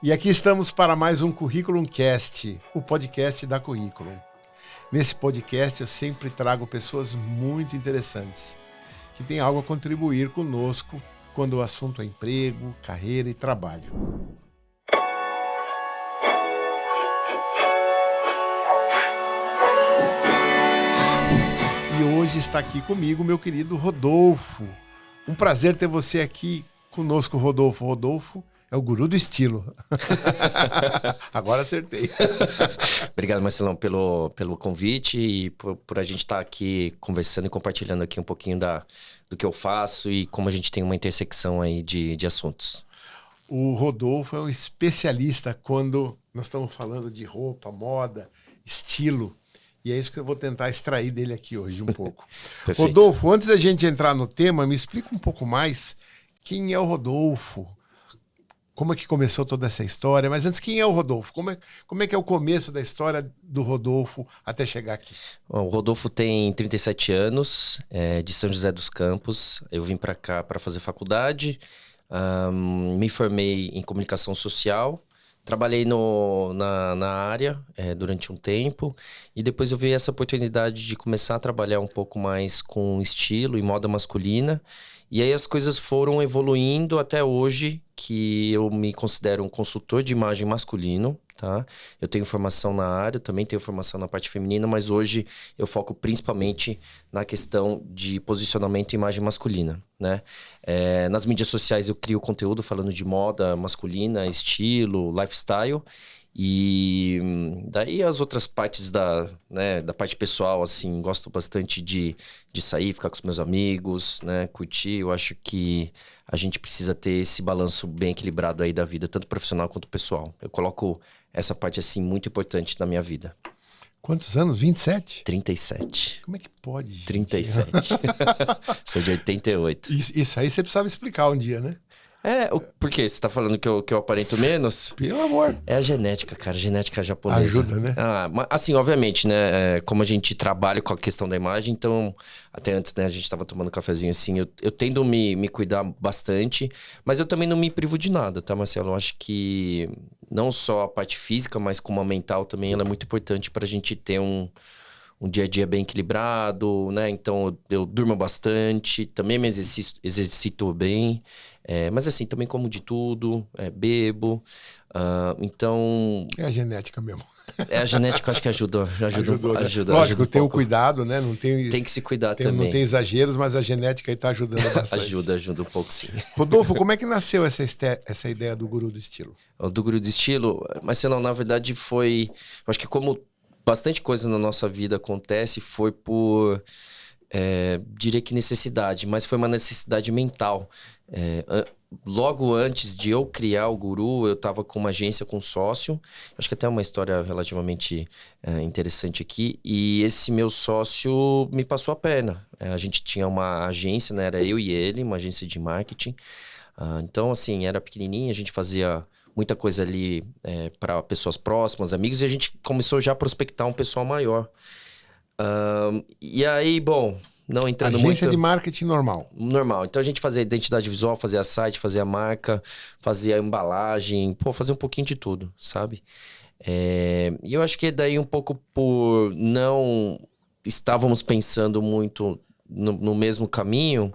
E aqui estamos para mais um Curriculum Cast, o podcast da Curriculum. Nesse podcast eu sempre trago pessoas muito interessantes, que têm algo a contribuir conosco quando o assunto é emprego, carreira e trabalho. E hoje está aqui comigo meu querido Rodolfo. Um prazer ter você aqui conosco, Rodolfo. Rodolfo é o guru do estilo. Agora acertei. Obrigado, Marcelão, pelo convite e por a gente estar aqui conversando e compartilhando aqui um pouquinho do que eu faço e como a gente tem uma intersecção aí de assuntos. O Rodolfo é um especialista quando nós estamos falando de roupa, moda, estilo. E é isso que eu vou tentar extrair dele aqui hoje um pouco. Rodolfo, antes da gente entrar no tema, me explica um pouco mais quem é o Rodolfo. Como é que começou toda essa história? Mas antes, quem é o Rodolfo? Como é que é o começo da história do Rodolfo até chegar aqui? Bom, o Rodolfo tem 37 anos, de São José dos Campos. Eu vim para cá para fazer faculdade, me formei em comunicação social, trabalhei na área durante um tempo e depois eu vi essa oportunidade de começar a trabalhar um pouco mais com estilo e moda masculina. E aí as coisas foram evoluindo até hoje, que eu me considero um consultor de imagem masculino, tá? Eu tenho formação na área, também tenho formação na parte feminina, mas hoje eu foco principalmente na questão de posicionamento e imagem masculina, né? Nas mídias sociais eu crio conteúdo falando de moda masculina, estilo, lifestyle. E daí as outras partes da parte pessoal, assim, gosto bastante de sair, ficar com os meus amigos, né, curtir. Eu acho que a gente precisa ter esse balanço bem equilibrado aí da vida, tanto profissional quanto pessoal. Eu coloco essa parte, assim, muito importante na minha vida. Quantos anos? 27? 37. Como é que pode, gente? 37. Sou de 88. Isso aí você precisava explicar um dia, né? Por quê? Você tá falando que eu aparento menos? Pelo amor. É a genética, cara. A genética japonesa. Ajuda, né? Mas, assim, obviamente, né? Como a gente trabalha com a questão da imagem, então... Até antes, né? A gente tava tomando um cafezinho, assim. Eu tendo me cuidar bastante, mas eu também não me privo de nada, tá, Marcelo? Eu acho que não só a parte física, mas como a mental também, ela é muito importante pra gente ter um dia a dia bem equilibrado, né? Então, eu durmo bastante, também me exercito bem. Mas assim, também como de tudo, bebo. Então... É a genética mesmo. A genética, acho que ajuda. Lógico, tem o cuidado, né? Tem que se cuidar também. Não tem exageros, mas a genética aí tá ajudando bastante. Ajuda um pouco, sim. Rodolfo, como é que nasceu essa ideia do guru do estilo? Do guru do estilo? Marcelo, na verdade foi... Eu acho que como bastante coisa na nossa vida acontece, foi por... diria que necessidade, mas foi uma necessidade mental. Logo antes de eu criar o Guru, eu estava com uma agência com um sócio. Acho que até uma história relativamente interessante aqui. E esse meu sócio me passou a perna. A gente tinha uma agência, né? Era eu e ele, uma agência de marketing. Então, assim, era pequenininha, a gente fazia muita coisa ali para pessoas próximas, amigos. E a gente começou já a prospectar um pessoal maior. E aí, bom... Não entrando Agência muito... de marketing normal. Normal. Então a gente fazia identidade visual, fazia site, fazia marca, fazia embalagem, fazia um pouquinho de tudo, sabe? E eu acho que daí um pouco por não estávamos pensando muito no mesmo caminho,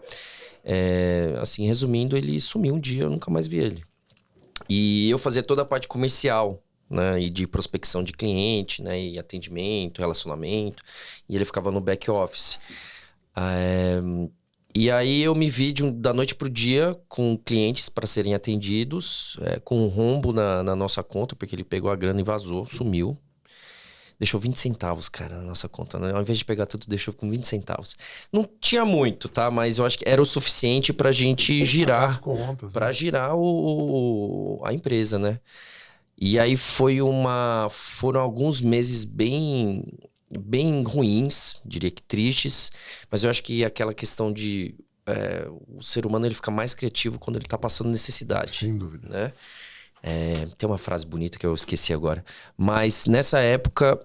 assim, resumindo, ele sumiu um dia, eu nunca mais vi ele. E eu fazia toda a parte comercial, né, e de prospecção de cliente, né, e atendimento, relacionamento, e ele ficava no back office. E aí eu me vi da noite pro dia com clientes para serem atendidos, com um rombo na nossa conta, porque ele pegou a grana e vazou, sumiu. Deixou 20 centavos, cara, na nossa conta, né? Ao invés de pegar tudo, deixou com 20 centavos. Não tinha muito, tá? Mas eu acho que era o suficiente pra gente girar. As contas, pra girar a empresa, né? E aí foram alguns meses bem ruins, diria que tristes, mas eu acho que aquela questão de o ser humano ele fica mais criativo quando ele tá passando necessidade. Sem dúvida. Né? Tem uma frase bonita que eu esqueci agora, mas nessa época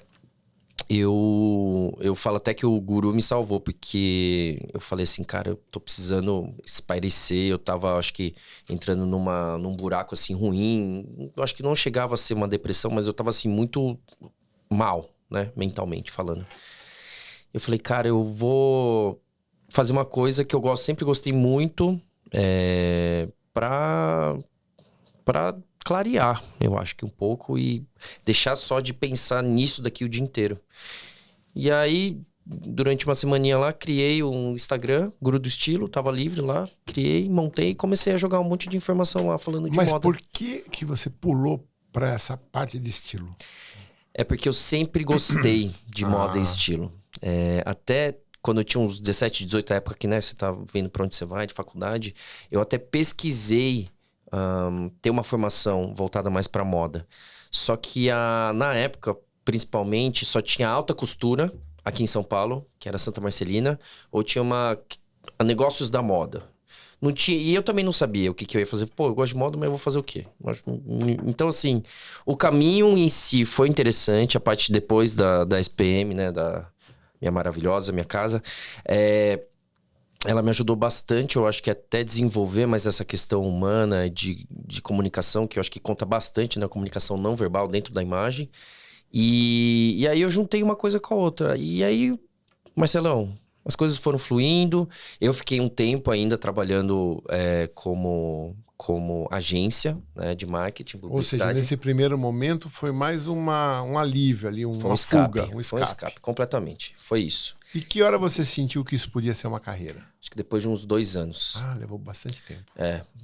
eu falo até que o guru me salvou, porque eu falei assim, cara, eu tô precisando espairecer. Eu tava, acho que, entrando num buraco, assim, ruim. Eu acho que não chegava a ser uma depressão, mas eu tava, assim, muito mal, né? Mentalmente falando. Eu falei, cara, eu vou fazer uma coisa que eu sempre gostei muito, pra clarear, eu acho que um pouco, e deixar só de pensar nisso daqui o dia inteiro. E aí, durante uma semaninha lá, criei um Instagram, Guru do Estilo, tava livre lá, criei, montei e comecei a jogar um monte de informação lá falando de moda. Mas por que você pulou para essa parte de estilo? É porque eu sempre gostei de moda e estilo. Até quando eu tinha uns 17, 18 época que, né, você tá vendo pra onde você vai, de faculdade, eu até pesquisei ter uma formação voltada mais pra moda. Só que na época, principalmente, só tinha alta costura aqui em São Paulo, que era Santa Marcelina, ou tinha negócios da moda. Não tinha, e eu também não sabia o que eu ia fazer. Pô, eu gosto de moda, mas eu vou fazer o quê? Então, assim, o caminho em si foi interessante, a parte depois da SPM, né, da minha maravilhosa, minha casa. Ela me ajudou bastante, eu acho que até desenvolver mais essa questão humana de comunicação, que eu acho que conta bastante, né? A comunicação não verbal dentro da imagem. E aí eu juntei uma coisa com a outra. E aí, Marcelão, as coisas foram fluindo. Eu fiquei um tempo ainda trabalhando como agência, né, de marketing, publicidade. Ou seja, nesse primeiro momento foi mais um alívio ali, uma escape, fuga, um escape. Foi um escape, completamente. Foi isso. E que hora você sentiu que isso podia ser uma carreira? Acho que depois de uns 2 anos. Ah, levou bastante tempo.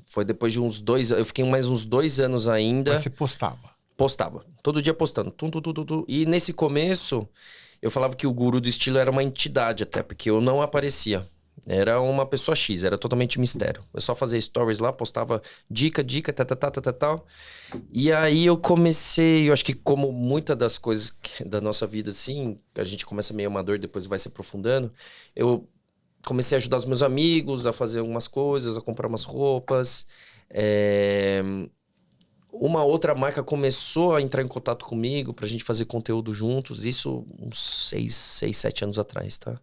Foi depois de uns 2 anos. Eu fiquei mais uns 2 anos ainda. Mas você postava? Postava. Todo dia postando. E nesse começo, eu falava que o Guru do Estilo era uma entidade até, porque eu não aparecia. Era uma pessoa X, era totalmente mistério. Eu só fazia stories lá, postava dica, tal. E aí eu comecei, eu acho que como muitas das coisas da nossa vida, assim, a gente começa meio amador, depois vai se aprofundando. Eu comecei a ajudar os meus amigos a fazer algumas coisas, a comprar umas roupas. Uma outra marca começou a entrar em contato comigo pra gente fazer conteúdo juntos. Isso uns 6, 7 anos atrás, tá?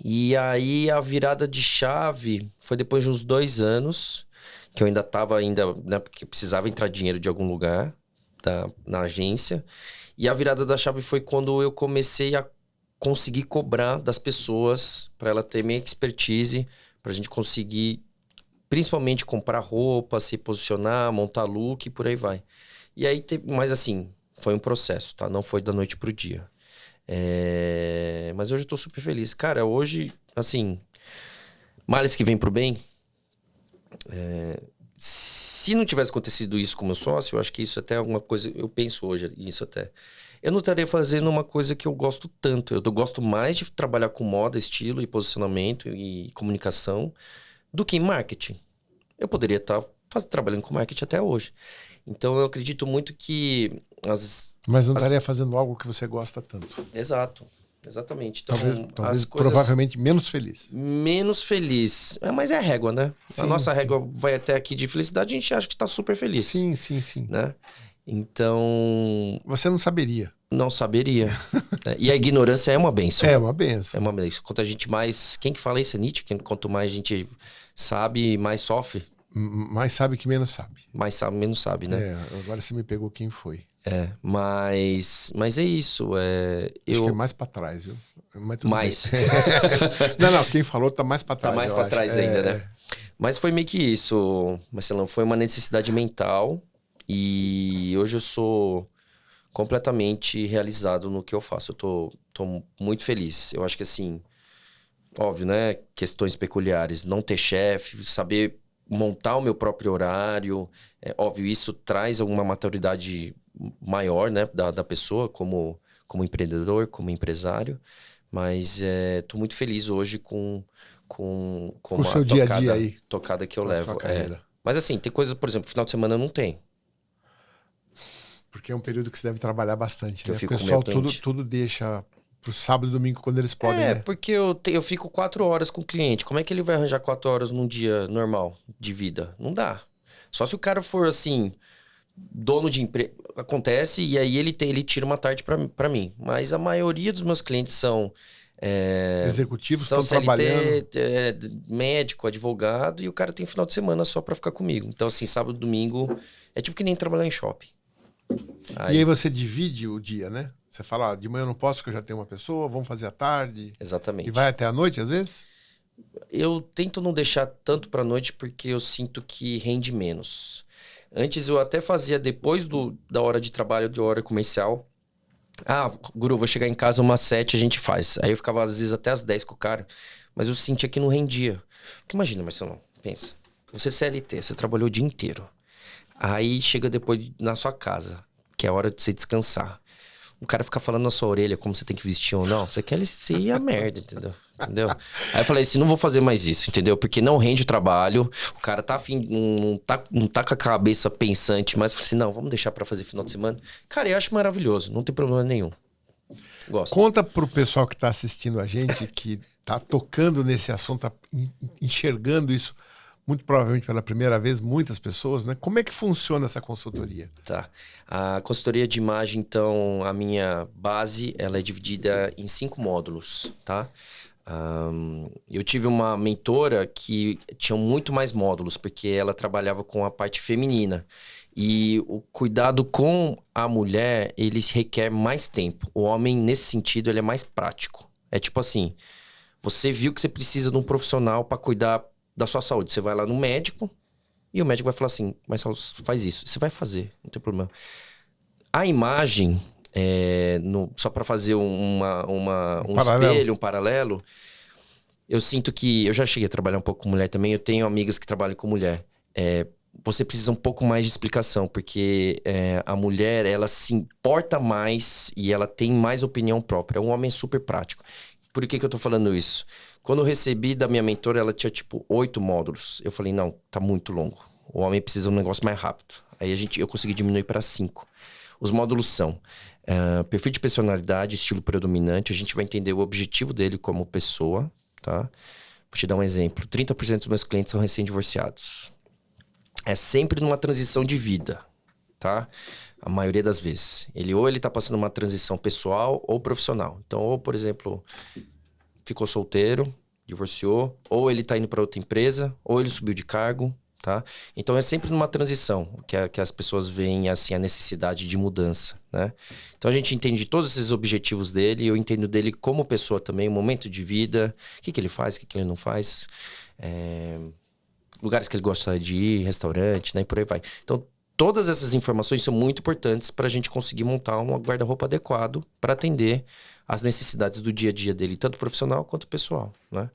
E aí a virada de chave foi depois de uns 2 anos, que eu ainda tava né, porque precisava entrar dinheiro de algum lugar na agência. E a virada da chave foi quando eu comecei a conseguir cobrar das pessoas para ela ter minha expertise, pra gente conseguir principalmente comprar roupa, se posicionar, montar look e por aí vai. E aí, mas assim, foi um processo, tá? Não foi da noite pro dia. Mas hoje eu tô super feliz. Cara, hoje, assim, males que vem pro bem. Se não tivesse acontecido isso com meu sócio, eu acho que isso até é alguma coisa... Eu penso hoje isso até. Eu não estaria fazendo uma coisa que eu gosto tanto. Eu gosto mais de trabalhar com moda, estilo e posicionamento e comunicação do que em marketing. Eu poderia estar trabalhando com marketing até hoje. Então, eu acredito muito que... Mas não estaria fazendo algo que você gosta tanto. Exato. Exatamente. Então, talvez provavelmente menos feliz. Menos feliz. Mas é a régua, né? Sim, a nossa régua vai até aqui de felicidade, a gente acha que está super feliz. Sim. Né? Então... Você não saberia. Não saberia. E a ignorância é uma bênção. É uma bênção. É uma bênção. Quanto a gente mais... Quem que fala isso? É Nietzsche? Quanto mais a gente sabe, mais sofre. Mais sabe que menos sabe. Mais sabe, menos sabe, né? Agora você me pegou quem foi. Mas é isso. Acho que é mais pra trás, viu? Mais. Não, quem falou tá mais pra trás. Tá mais pra trás ainda, né? Mas foi meio que isso, Marcelão. Foi uma necessidade mental e hoje eu sou completamente realizado no que eu faço. Eu tô muito feliz. Eu acho que assim, óbvio, né? Questões peculiares. Não ter chefe, saber montar o meu próprio horário. Óbvio, isso traz alguma maturidade maior, né? Da pessoa como empreendedor, como empresário. Mas tô muito feliz hoje com o seu dia a dia aí. Tocada que eu levo. Mas assim, tem coisas, por exemplo, final de semana eu não tenho. Porque é um período que você deve trabalhar bastante, né? O pessoal tudo deixa pro sábado e domingo quando eles podem, né? Porque eu fico 4 horas com o cliente. Como é que ele vai arranjar 4 horas num dia normal de vida? Não dá. Só se o cara for, assim, dono de empresa... acontece e aí ele tira uma tarde para mim. Mas a maioria dos meus clientes são... executivos são estão CLT, trabalhando. médico, advogado, e o cara tem final de semana só para ficar comigo. Então, assim, sábado, domingo, é tipo que nem trabalhar em shopping. E aí você divide o dia, né? Você fala, de manhã eu não posso porque eu já tenho uma pessoa, vamos fazer à tarde. Exatamente. E vai até a noite, às vezes? Eu tento não deixar tanto pra noite porque eu sinto que rende menos. Antes eu até fazia depois da hora de trabalho, de hora comercial. Ah, Guru, vou chegar em casa umas 7, a gente faz. Aí eu ficava às vezes até às 10 com o cara, mas eu sentia que não rendia. Porque imagina, Marcelo, pensa. Você é CLT, você trabalhou o dia inteiro. Aí chega depois na sua casa, que é a hora de você descansar. O cara fica falando na sua orelha como você tem que vestir ou não. Você quer ir a merda, entendeu? Aí eu falei assim, não vou fazer mais isso, entendeu? Porque não rende o trabalho. O cara tá afim, não tá com a cabeça pensante, mas eu falei assim, não, vamos deixar pra fazer final de semana. Cara, eu acho maravilhoso, não tem problema nenhum. Gosto. Conta pro pessoal que tá assistindo a gente, que tá tocando nesse assunto, tá enxergando isso, muito provavelmente pela primeira vez, muitas pessoas, né? Como é que funciona essa consultoria? Tá. A consultoria de imagem, então, a minha base, ela é dividida em 5 módulos, tá? Eu tive uma mentora que tinha muito mais módulos, porque ela trabalhava com a parte feminina. E o cuidado com a mulher, ele requer mais tempo. O homem, nesse sentido, ele é mais prático. É tipo assim, você viu que você precisa de um profissional para cuidar da sua saúde. Você vai lá no médico e o médico vai falar assim, mas faz isso. Você vai fazer, não tem problema. A imagem, só para fazer um espelho, um paralelo, eu sinto que... Eu já cheguei a trabalhar um pouco com mulher também. Eu tenho amigas que trabalham com mulher. Você precisa um pouco mais de explicação, porque a mulher, ela se importa mais e ela tem mais opinião própria. É um homem super prático. Por que eu tô falando isso? Quando eu recebi da minha mentora, ela tinha tipo 8 módulos. Eu falei, não, tá muito longo. O homem precisa de um negócio mais rápido. Aí eu consegui diminuir para 5. Os módulos são perfil de personalidade, estilo predominante. A gente vai entender o objetivo dele como pessoa, tá? Vou te dar um exemplo. 30% dos meus clientes são recém-divorciados. É sempre numa transição de vida, tá? A maioria das vezes. Ele tá passando uma transição pessoal ou profissional. Então, ou, por exemplo, ficou solteiro, divorciou, ou ele tá indo para outra empresa, ou ele subiu de cargo, tá? Então, é sempre numa transição que as pessoas veem, assim, a necessidade de mudança, né? Então, a gente entende todos esses objetivos dele, eu entendo dele como pessoa também, o momento de vida, o que ele faz, o que ele não faz, lugares que ele gosta de ir, restaurante, né? E por aí vai. Então, todas essas informações são muito importantes para a gente conseguir montar um guarda-roupa adequado para atender às necessidades do dia a dia dele, tanto profissional quanto pessoal, né?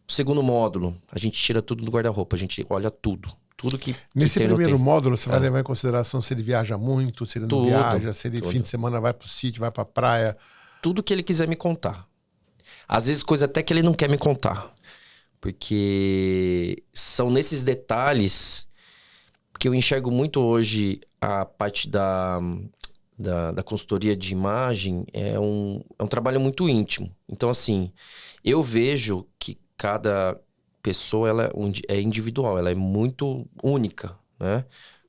O segundo módulo, a gente tira tudo do guarda-roupa, a gente olha tudo. Tudo que Nesse tem, primeiro módulo, você vai levar em consideração se ele viaja muito, se ele não viaja, se ele fim de semana vai para o sítio, vai para a praia. Tudo que ele quiser me contar. Às vezes, coisa até que ele não quer me contar. Porque são nesses detalhes que eu enxergo muito hoje a parte da consultoria de imagem. É um trabalho muito íntimo. Então, assim, eu vejo que cada pessoa ela é individual, ela é muito única, né?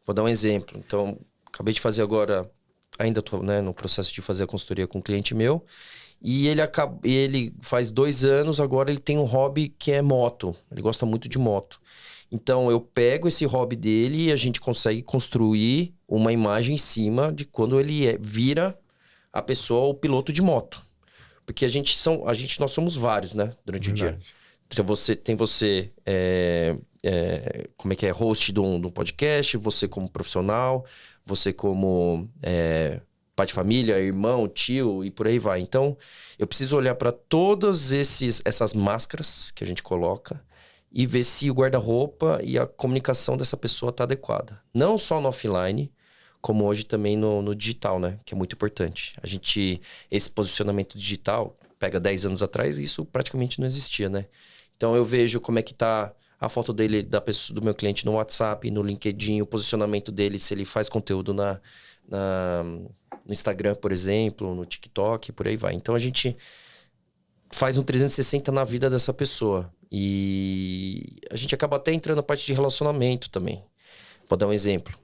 Vou dar um exemplo. Então, acabei de fazer agora, ainda estou, né, no processo de fazer a consultoria com um cliente meu. E ele faz 2 anos, agora ele tem um hobby que é moto. Ele gosta muito de moto. Então, eu pego esse hobby dele e a gente consegue construir uma imagem em cima de quando ele vira a pessoa, o piloto de moto. Porque nós somos vários, né? Durante o dia. Então, tem você como é que é? Host de um podcast, você como profissional, você como... pai de família, irmão, tio e por aí vai. Então, eu preciso olhar para todas essas máscaras que a gente coloca e ver se o guarda-roupa e a comunicação dessa pessoa está adequada. Não só no offline, como hoje também no digital, né? Que é muito importante. Esse posicionamento digital, pega 10 anos atrás, isso praticamente não existia, né? Então, eu vejo como é que tá a foto dele, do meu cliente no WhatsApp, no LinkedIn, o posicionamento dele, se ele faz conteúdo no Instagram, por exemplo, no TikTok, por aí vai. Então, a gente faz um 360 na vida dessa pessoa. E a gente acaba até entrando na parte de relacionamento também. Vou dar um exemplo.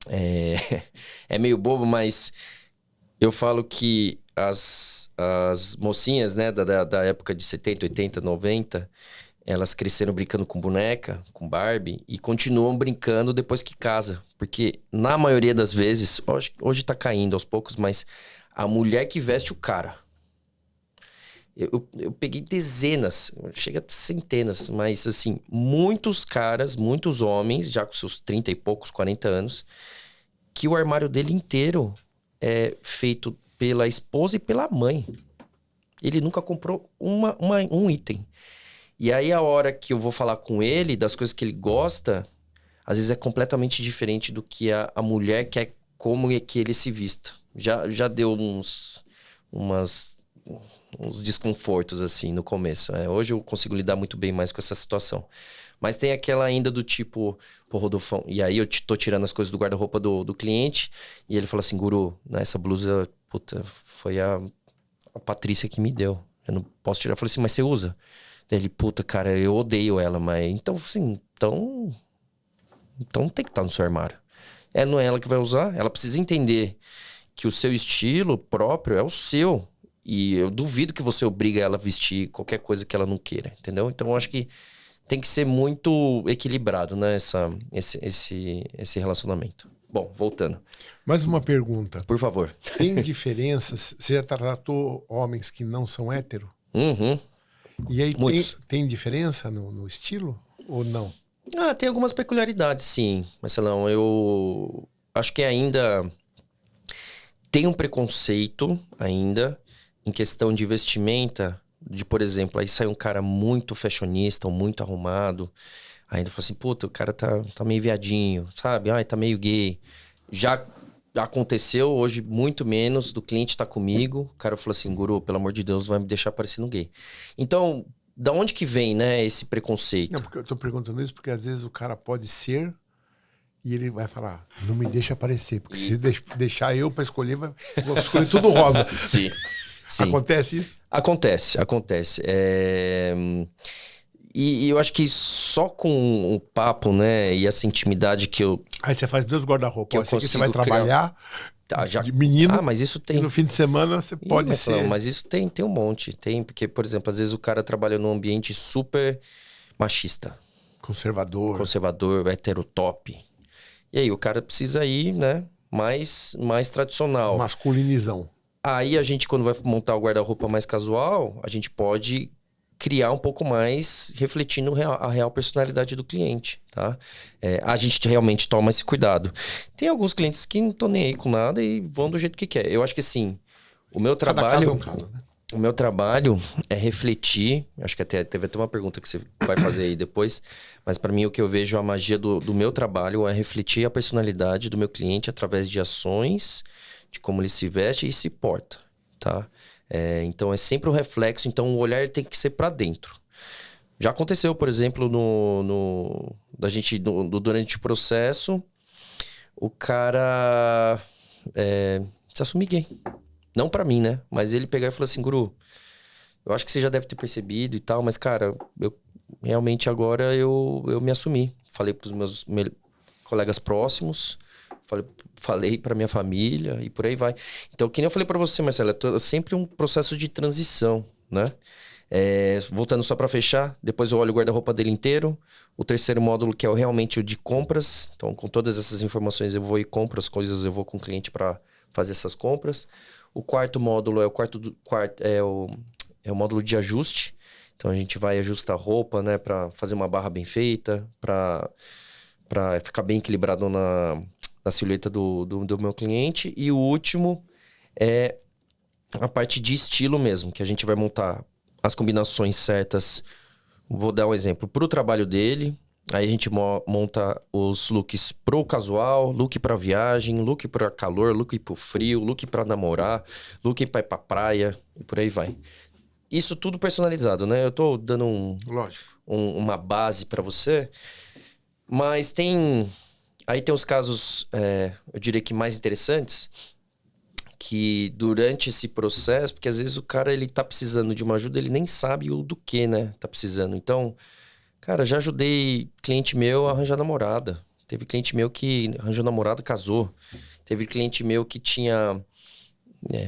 É, é meio bobo, mas eu falo que as mocinhas, né, da época de 70, 80, 90, elas cresceram brincando com boneca, com Barbie, e continuam brincando depois que casa. Porque, na maioria das vezes, hoje tá caindo aos poucos, mas a mulher que veste o cara. Eu peguei dezenas, chega a centenas, mas assim, muitos caras, muitos homens, já com seus 30 e poucos, 40 anos, que o armário dele inteiro é feito pela esposa e pela mãe. Ele nunca comprou um item. E aí, a hora que eu vou falar com ele, das coisas que ele gosta, às vezes é completamente diferente do que a mulher quer, como é que ele se vista. Já deu uns desconfortos, assim, no começo. Hoje eu consigo lidar muito bem mais com essa situação. Mas tem aquela ainda do tipo, pô, Rodolfão, e aí eu tô tirando as coisas do guarda-roupa do cliente, e ele fala assim, Guru, né, essa blusa, puta, foi a Patrícia que me deu. Eu não posso tirar. Eu falei assim, mas você usa? Daí ele, puta, cara, eu odeio ela, mas... Então, assim, então tem que estar no seu armário. Não é ela que vai usar, ela precisa entender que o seu estilo próprio é o seu. E eu duvido que você obriga ela a vestir qualquer coisa que ela não queira, entendeu? Então, eu acho que tem que ser muito equilibrado, né? Esse relacionamento. Bom, voltando. Mais uma pergunta. Por favor. Tem diferenças? Você já tratou homens que não são hétero? Uhum. E aí tem diferença no estilo ou não? Tem algumas peculiaridades, sim. Marcelão, eu acho que ainda tem um preconceito ainda em questão de vestimenta. De, por exemplo, aí sai um cara muito fashionista ou muito arrumado. Ainda fala assim, puta, o cara tá meio viadinho, sabe? Ai, tá meio gay. Já aconteceu hoje muito menos do cliente tá comigo. O cara falou assim, Guru, pelo amor de Deus, vai me deixar parecendo gay. Então, da onde que vem, né, esse preconceito? Não, porque eu tô perguntando isso porque às vezes o cara pode ser e ele vai falar, não me deixa aparecer, porque se deixar eu pra escolher, vou escolher tudo rosa. Sim. Sim. Acontece isso? Acontece. E eu acho que só com o papo, né, e essa intimidade que eu... Aí você faz 2 guarda-roupa. Assim que você vai criar... trabalhar de menino. Mas isso tem. E no fim de semana você pode ser... Não, mas isso tem um monte. Tem, porque, por exemplo, às vezes o cara trabalha num ambiente super machista. Conservador, heterotop. E aí o cara precisa ir, né, mais tradicional. Masculinizão. Aí a gente, quando vai montar o guarda-roupa mais casual, a gente pode criar um pouco mais, refletindo a real personalidade do cliente, tá? A gente realmente toma esse cuidado. Tem alguns clientes que não estão nem aí com nada e vão do jeito que quer. Eu acho que assim, o meu trabalho... Cada caso é um caso, né? O meu trabalho é refletir, acho que teve até uma pergunta que você vai fazer aí depois, mas para mim o que eu vejo, a magia do meu trabalho é refletir a personalidade do meu cliente através de ações, de como ele se veste e se porta, tá? Então é sempre um reflexo, então o olhar tem que ser para dentro. Já aconteceu, por exemplo, durante o processo, o cara se assumir gay. Não pra mim, né? Mas ele pegar e falou assim, Guru, eu acho que você já deve ter percebido e tal, mas, cara, eu realmente agora eu me assumi. Falei pros meus colegas próximos, falei pra minha família e por aí vai. Então, que nem eu falei pra você, Marcelo, é sempre um processo de transição, né? Voltando só pra fechar, depois eu olho o guarda-roupa dele inteiro. O terceiro módulo, que é realmente o de compras. Então, com todas essas informações, eu vou e compro as coisas, eu vou com o cliente pra fazer essas compras. O quarto módulo é o módulo de ajuste. Então a gente vai ajustar a roupa, né, para fazer uma barra bem feita, para ficar bem equilibrado na silhueta do meu cliente. E o último é a parte de estilo mesmo, que a gente vai montar as combinações certas. Vou dar um exemplo para o trabalho dele. Aí a gente monta os looks pro casual, look pra viagem, look pra calor, look pro frio, look pra namorar, look pra ir pra praia e por aí vai. Isso tudo personalizado, né? Eu tô dando uma base pra você, mas aí tem os casos, eu diria que mais interessantes, que durante esse processo, porque às vezes o cara ele tá precisando de uma ajuda, ele nem sabe o do que, né? Tá precisando. Então... Cara, já ajudei cliente meu a arranjar namorada, Teve cliente meu que arranjou namorado, casou. Teve cliente meu que tinha...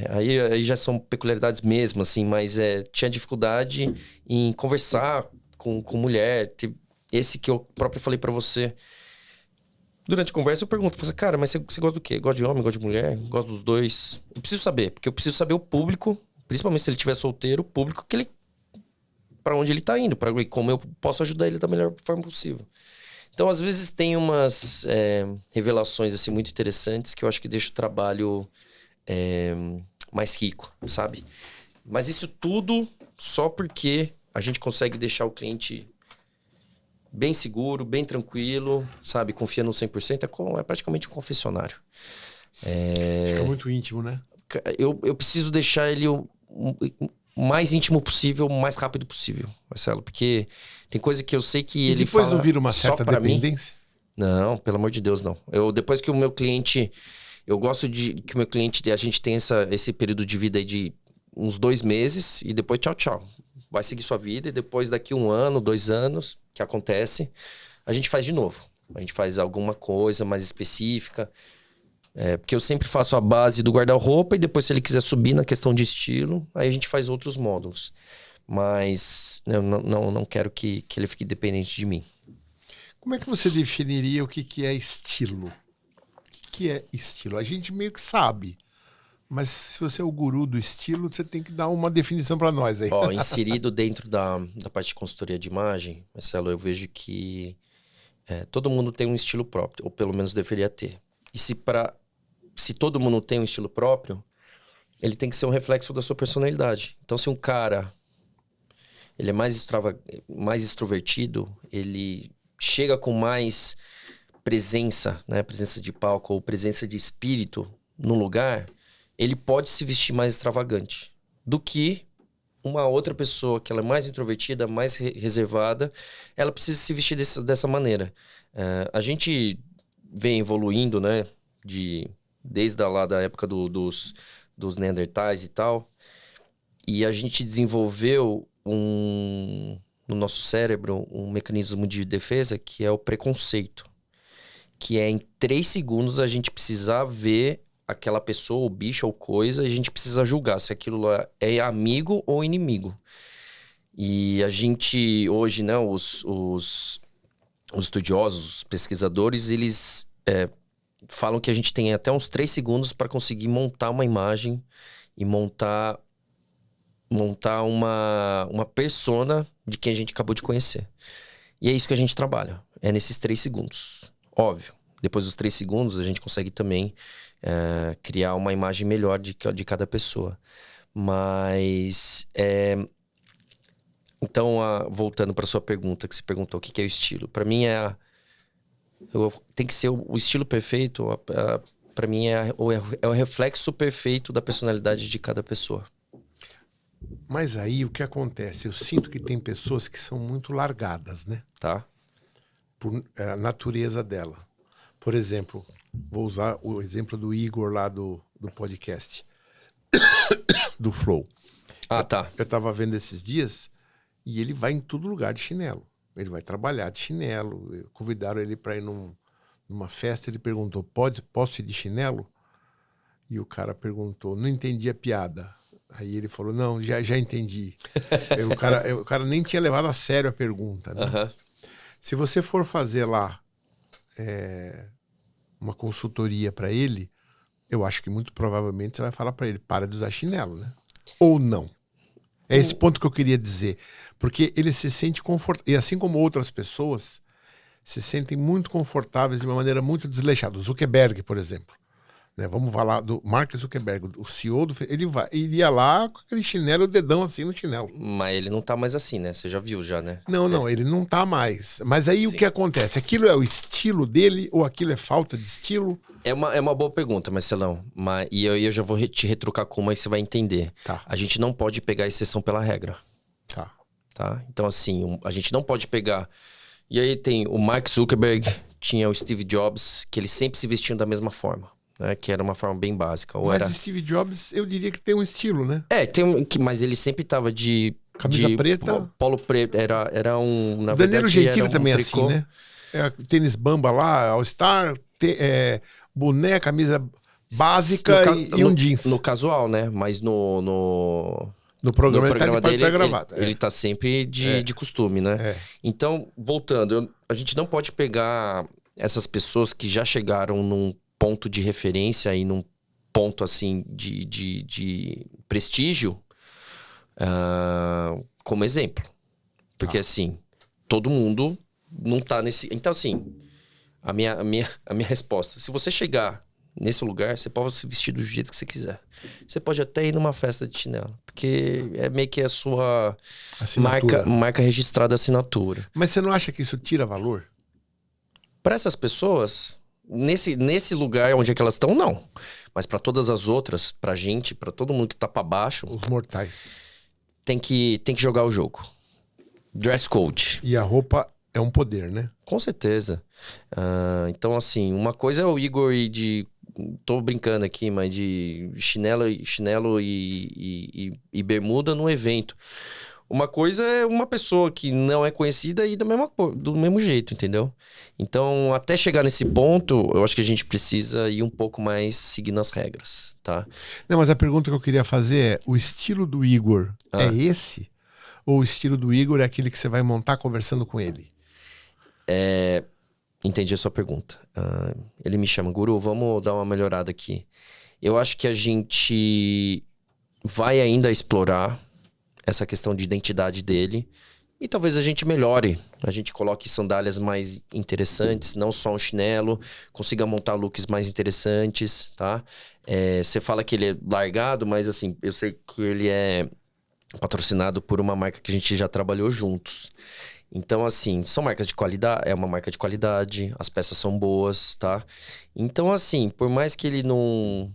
aí já são peculiaridades mesmo, assim, mas tinha dificuldade em conversar com mulher. Esse que eu próprio falei pra você. Durante a conversa eu pergunto, cara, mas você gosta do quê? Gosta de homem, gosta de mulher? Gosta dos dois? Eu preciso saber, porque eu preciso saber o público, principalmente se ele estiver solteiro, o público que ele... Pra onde ele tá indo, como eu posso ajudar ele da melhor forma possível. Então, às vezes, tem umas revelações assim, muito interessantes que eu acho que deixa o trabalho mais rico, sabe? Mas isso tudo só porque a gente consegue deixar o cliente bem seguro, bem tranquilo, sabe? Confiando 100%. É praticamente um confessionário. Fica muito íntimo, né? Eu preciso deixar ele o mais íntimo possível, o mais rápido possível, Marcelo. Porque tem coisa que eu sei que ele fala... E depois não vira uma certa dependência? Não, pelo amor de Deus, não. Depois que o meu cliente... Eu gosto que o meu cliente... A gente tem esse período de vida aí de uns 2 meses e depois tchau, tchau. Vai seguir sua vida e depois daqui 1 ano, 2 anos, que acontece, a gente faz de novo. A gente faz alguma coisa mais específica. Porque eu sempre faço a base do guarda-roupa e depois, se ele quiser subir na questão de estilo, aí a gente faz outros módulos. Mas eu não quero que ele fique dependente de mim. Como é que você definiria o que é estilo? O que é estilo? A gente meio que sabe. Mas se você é o guru do estilo, você tem que dar uma definição para nós aí. Inserido dentro da parte de consultoria de imagem, Marcelo, eu vejo que todo mundo tem um estilo próprio, ou pelo menos deveria ter. E se todo mundo tem um estilo próprio, ele tem que ser um reflexo da sua personalidade. Então, se um cara ele é mais extrovertido, ele chega com mais presença, né? Presença de palco ou presença de espírito no lugar, ele pode se vestir mais extravagante do que uma outra pessoa que ela é mais introvertida, mais reservada, ela precisa se vestir dessa maneira. A gente vem evoluindo, né? Desde lá da época dos Neandertais e tal. E a gente desenvolveu no nosso cérebro um mecanismo de defesa que é o preconceito. Que é em 3 segundos a gente precisar ver aquela pessoa, ou bicho, ou coisa, e a gente precisa julgar se aquilo lá é amigo ou inimigo. E a gente, hoje, né, os estudiosos, os pesquisadores, eles falam que a gente tem até uns 3 segundos para conseguir montar uma imagem e montar uma persona de quem a gente acabou de conhecer. E é isso que a gente trabalha, é nesses 3 segundos. Óbvio, depois dos 3 segundos a gente consegue também criar uma imagem melhor de cada pessoa. Mas, então, voltando para sua pergunta, que você perguntou o que é o estilo. Para mim tem que ser o estilo perfeito, para mim é o reflexo perfeito da personalidade de cada pessoa. Mas aí o que acontece? Eu sinto que tem pessoas que são muito largadas, né? Tá. Por a natureza dela. Por exemplo, vou usar o exemplo do Igor lá do podcast, do Flow. Tá. Eu tava vendo esses dias e ele vai em todo lugar de chinelo. Ele vai trabalhar de chinelo. Convidaram ele para ir numa festa. Ele perguntou, posso ir de chinelo? E o cara perguntou, não entendi a piada. Aí ele falou, não, já entendi. O cara nem tinha levado a sério a pergunta. Né? Uhum. Se você for fazer lá uma consultoria para ele, eu acho que muito provavelmente você vai falar para ele, para de usar chinelo, né? Ou não. É esse ponto que eu queria dizer. Porque ele se sente confortável. E assim como outras pessoas, se sentem muito confortáveis de uma maneira muito desleixada. O Zuckerberg, por exemplo. Né? Vamos falar do Mark Zuckerberg, o CEO do... Ele ia lá com aquele chinelo, o dedão assim no chinelo. Mas ele não tá mais assim, né? Você já viu já, né? Não, ele não tá mais. Mas aí Sim. O que acontece? Aquilo é o estilo dele ou aquilo é falta de estilo? É uma boa pergunta, Marcelão. E eu já vou te retrucar com uma e você vai entender. Tá. A gente não pode pegar exceção pela regra. Tá? Então, assim, a gente não pode pegar... E aí tem o Mark Zuckerberg, tinha o Steve Jobs, que eles sempre se vestiam da mesma forma. Né, que era uma forma bem básica. Mas o Steve Jobs, eu diria que tem um estilo, né? Mas ele sempre tava de... Camisa preta. Polo preto. Era um... Na Danilo verdade, Gentili era também é tricô. assim, né? tênis bamba lá, All-Star, boné, camisa básica e um jeans. No casual, né? Mas No programa, no programa dele, tá gravado. Ele tá sempre de costume, né? Então, voltando, a gente não pode pegar essas pessoas que já chegaram num ponto de referência e num ponto, assim, de prestígio como exemplo. Porque, assim, todo mundo não tá nesse... Então, assim, a minha resposta, se você chegar nesse lugar, você pode se vestir do jeito que você quiser. Você pode até ir numa festa de chinelo, porque é meio que a sua marca registrada, assinatura. Mas você não acha que isso tira valor? Para essas pessoas, nesse lugar onde é que elas estão, não. Mas para todas as outras, pra gente, para todo mundo que tá para baixo... Os mortais. Tem que jogar o jogo. Dress code. E a roupa é um poder, né? Com certeza. Então, assim, uma coisa é o Igor ir de... Tô brincando aqui, mas de chinelo e bermuda no evento. Uma coisa é uma pessoa que não é conhecida e do mesmo jeito, entendeu? Então, até chegar nesse ponto, eu acho que a gente precisa ir um pouco mais seguindo as regras, tá? Não, mas a pergunta que eu queria fazer é, o estilo do Igor é esse? Ou o estilo do Igor é aquele que você vai montar conversando com ele? Entendi a sua pergunta. Ele me chama, Guru, vamos dar uma melhorada aqui. Eu acho que a gente vai ainda explorar essa questão de identidade dele e talvez a gente melhore. A gente coloque sandálias mais interessantes, não só um chinelo, consiga montar looks mais interessantes, tá? Você fala que ele é largado, mas assim, eu sei que ele é patrocinado por uma marca que a gente já trabalhou juntos. Então, assim, são marcas de qualidade, é uma marca de qualidade, as peças são boas, tá? Então, assim, por mais que ele não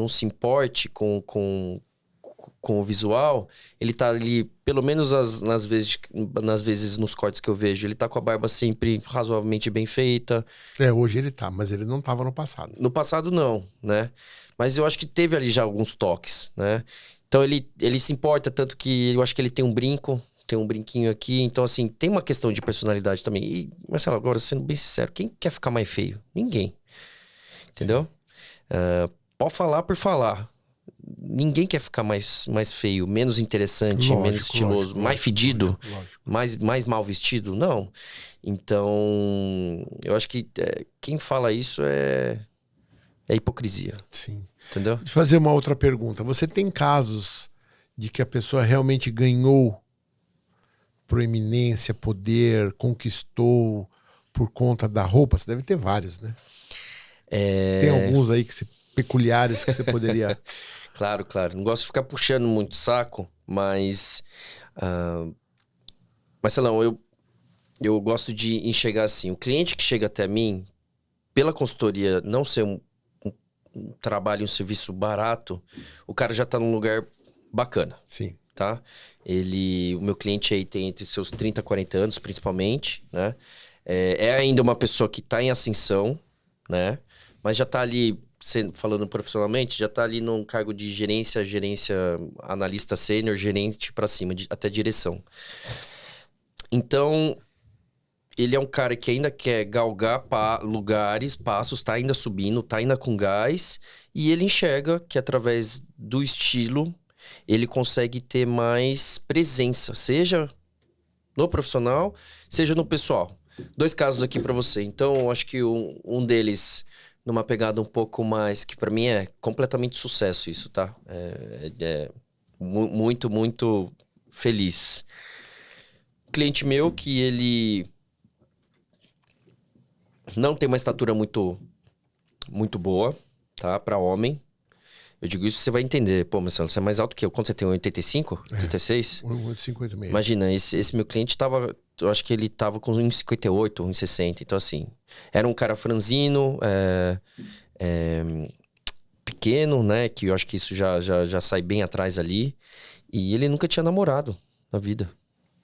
se importe com o visual, ele tá ali, pelo menos nas vezes nos cortes que eu vejo, ele tá com a barba sempre razoavelmente bem feita. Hoje ele tá, mas ele não tava no passado. No passado, não, né? Mas eu acho que teve ali já alguns toques, né? Então, ele se importa, tanto que eu acho que ele tem um brinquinho aqui. Então, assim, tem uma questão de personalidade também. E, Marcelo, agora, sendo bem sincero, quem quer ficar mais feio? Ninguém. Entendeu? Pode falar por falar. Ninguém quer ficar mais feio, menos interessante, menos estiloso, mais fedido, mais mal vestido. Não. Então, eu acho que quem fala isso é hipocrisia. Sim. Entendeu? Deixa eu fazer uma outra pergunta. Você tem casos de que a pessoa realmente ganhou proeminência, poder, conquistou por conta da roupa? Você deve ter vários, né? Tem alguns aí peculiares que você poderia... Claro. Não gosto de ficar puxando muito saco, mas... Marcelão, eu gosto de enxergar assim. O cliente que chega até mim, pela consultoria não ser um trabalho, um serviço barato, o cara já tá num lugar bacana. Sim. Tá? O meu cliente aí tem entre seus 30 e 40 anos, principalmente, né? É ainda uma pessoa que tá em ascensão, né? Mas já tá ali, falando profissionalmente, já tá ali num cargo de gerência, analista sênior, gerente pra cima, até direção. Então, ele é um cara que ainda quer galgar lugares, passos, tá ainda subindo, tá ainda com gás, e ele enxerga que através do estilo ele consegue ter mais presença, seja no profissional, seja no pessoal. 2 casos aqui para você. Então, acho que um deles, numa pegada um pouco mais, que para mim é completamente sucesso isso, tá? Muito, muito feliz. Cliente meu que ele não tem uma estatura muito, muito boa, tá? Para homem. Eu digo isso, você vai entender. Pô, Marcelo, você é mais alto que eu. Quanto você tem? 1,85? 86? 1,58 Imagina, esse meu cliente tava... Eu acho que ele tava com 1,58, 1,60. Então, assim, era um cara franzino, pequeno, né? Que eu acho que isso já sai bem atrás ali. E ele nunca tinha namorado na vida.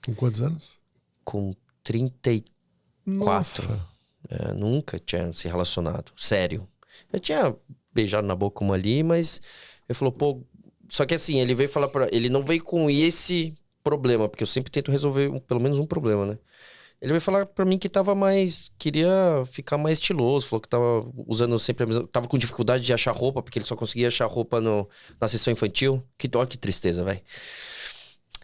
Com quantos anos? Com 34. Nossa! Nunca tinha se relacionado. Sério. Eu tinha beijado na boca uma ali, mas ele falou, pô... Só que assim, ele veio falar ele não veio com esse problema, porque eu sempre tento resolver pelo menos um problema, né? Ele veio falar pra mim que queria ficar mais estiloso, falou que tava usando sempre a mesma, tava com dificuldade de achar roupa, porque ele só conseguia achar roupa na sessão infantil. Olha que tristeza, velho.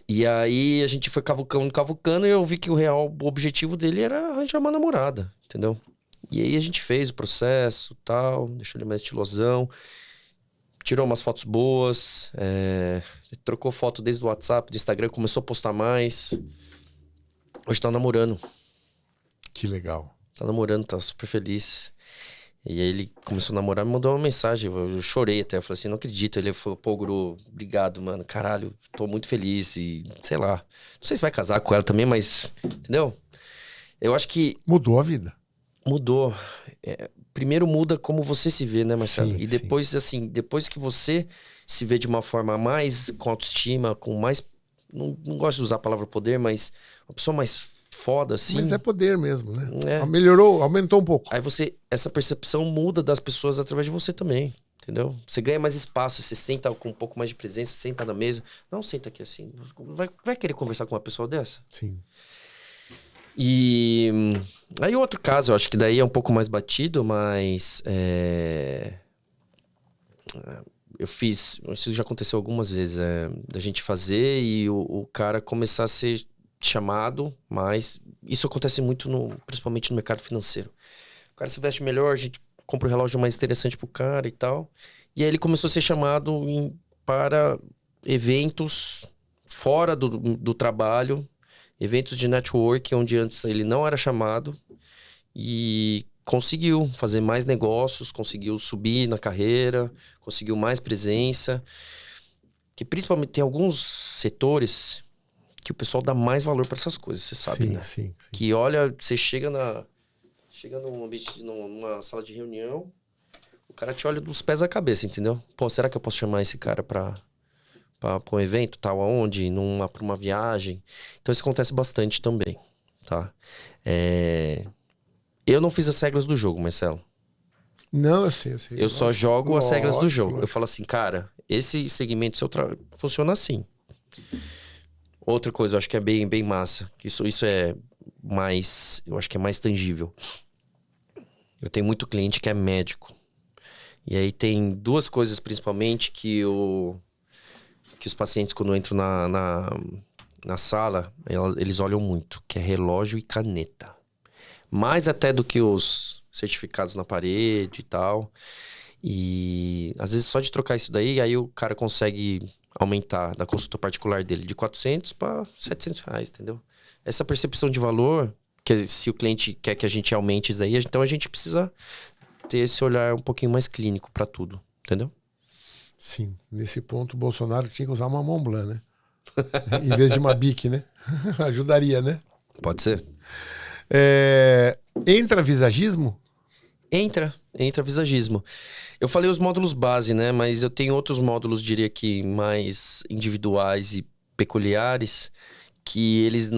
E aí a gente foi cavucando, e eu vi que o real objetivo dele era arranjar uma namorada, entendeu? E aí a gente fez o processo, tal, deixou ele mais estilosão, tirou umas fotos boas, trocou foto desde o WhatsApp, do Instagram, começou a postar mais. Hoje tá namorando. Que legal. Tá namorando, tá super feliz. E aí ele começou a namorar, me mandou uma mensagem. Eu chorei até. Eu falei assim, não acredito. Ele falou, pô, Guru, obrigado, mano. Caralho, tô muito feliz. E sei lá. Não sei se vai casar com ela também, mas... Entendeu? Eu acho que... Mudou a vida. Mudou. Primeiro muda como você se vê, né, Marcelo? Sim, e depois, sim. Assim, depois que você se vê de uma forma mais com autoestima, com mais... Não gosto de usar a palavra poder, mas uma pessoa mais foda, assim. Mas é poder mesmo, né? Melhorou, aumentou um pouco. Aí essa percepção muda das pessoas através de você também, entendeu? Você ganha mais espaço, você senta com um pouco mais de presença, senta na mesa. Não senta aqui assim. Vai querer conversar com uma pessoa dessa? Sim. E aí outro caso, eu acho que daí é um pouco mais batido, mas eu fiz, isso já aconteceu algumas vezes, da gente fazer e o cara começar a ser chamado, mas isso acontece muito, principalmente no mercado financeiro. O cara se veste melhor, a gente compra um relógio mais interessante pro cara e tal. E aí ele começou a ser chamado para eventos fora do trabalho, eventos de network, onde antes ele não era chamado, e conseguiu fazer mais negócios, conseguiu subir na carreira, conseguiu mais presença. Que principalmente tem alguns setores que o pessoal dá mais valor para essas coisas, você sabe, né? Sim. Que olha, você chega num ambiente, numa sala de reunião, o cara te olha dos pés à cabeça, entendeu? Pô, será que eu posso chamar esse cara pra um evento, tal, aonde? Pra uma viagem? Então isso acontece bastante também, tá? Eu não fiz as regras do jogo, Marcelo. Não, eu sei. Eu só jogo as regras do jogo. Eu falo assim, cara, esse segmento funciona assim. Outra coisa, eu acho que é bem, bem massa. Que isso é mais... Eu acho que é mais tangível. Eu tenho muito cliente que é médico. E aí tem duas coisas, principalmente, que os pacientes, quando entram na sala, eles olham muito. Que é relógio e caneta. Mais até do que os certificados na parede e tal. E às vezes só de trocar isso daí, aí o cara consegue aumentar da consulta particular dele de 400 para 700 reais, entendeu? Essa percepção de valor, que se o cliente quer que a gente aumente isso daí, então a gente precisa ter esse olhar um pouquinho mais clínico para tudo, entendeu? Sim, nesse ponto o Bolsonaro tinha que usar uma Montblanc, né? Em vez de uma Bic, né? Ajudaria, né? Pode ser. Entra visagismo? Entra visagismo. Eu falei os módulos base, né? Mas eu tenho outros módulos, diria que mais individuais e peculiares, que eles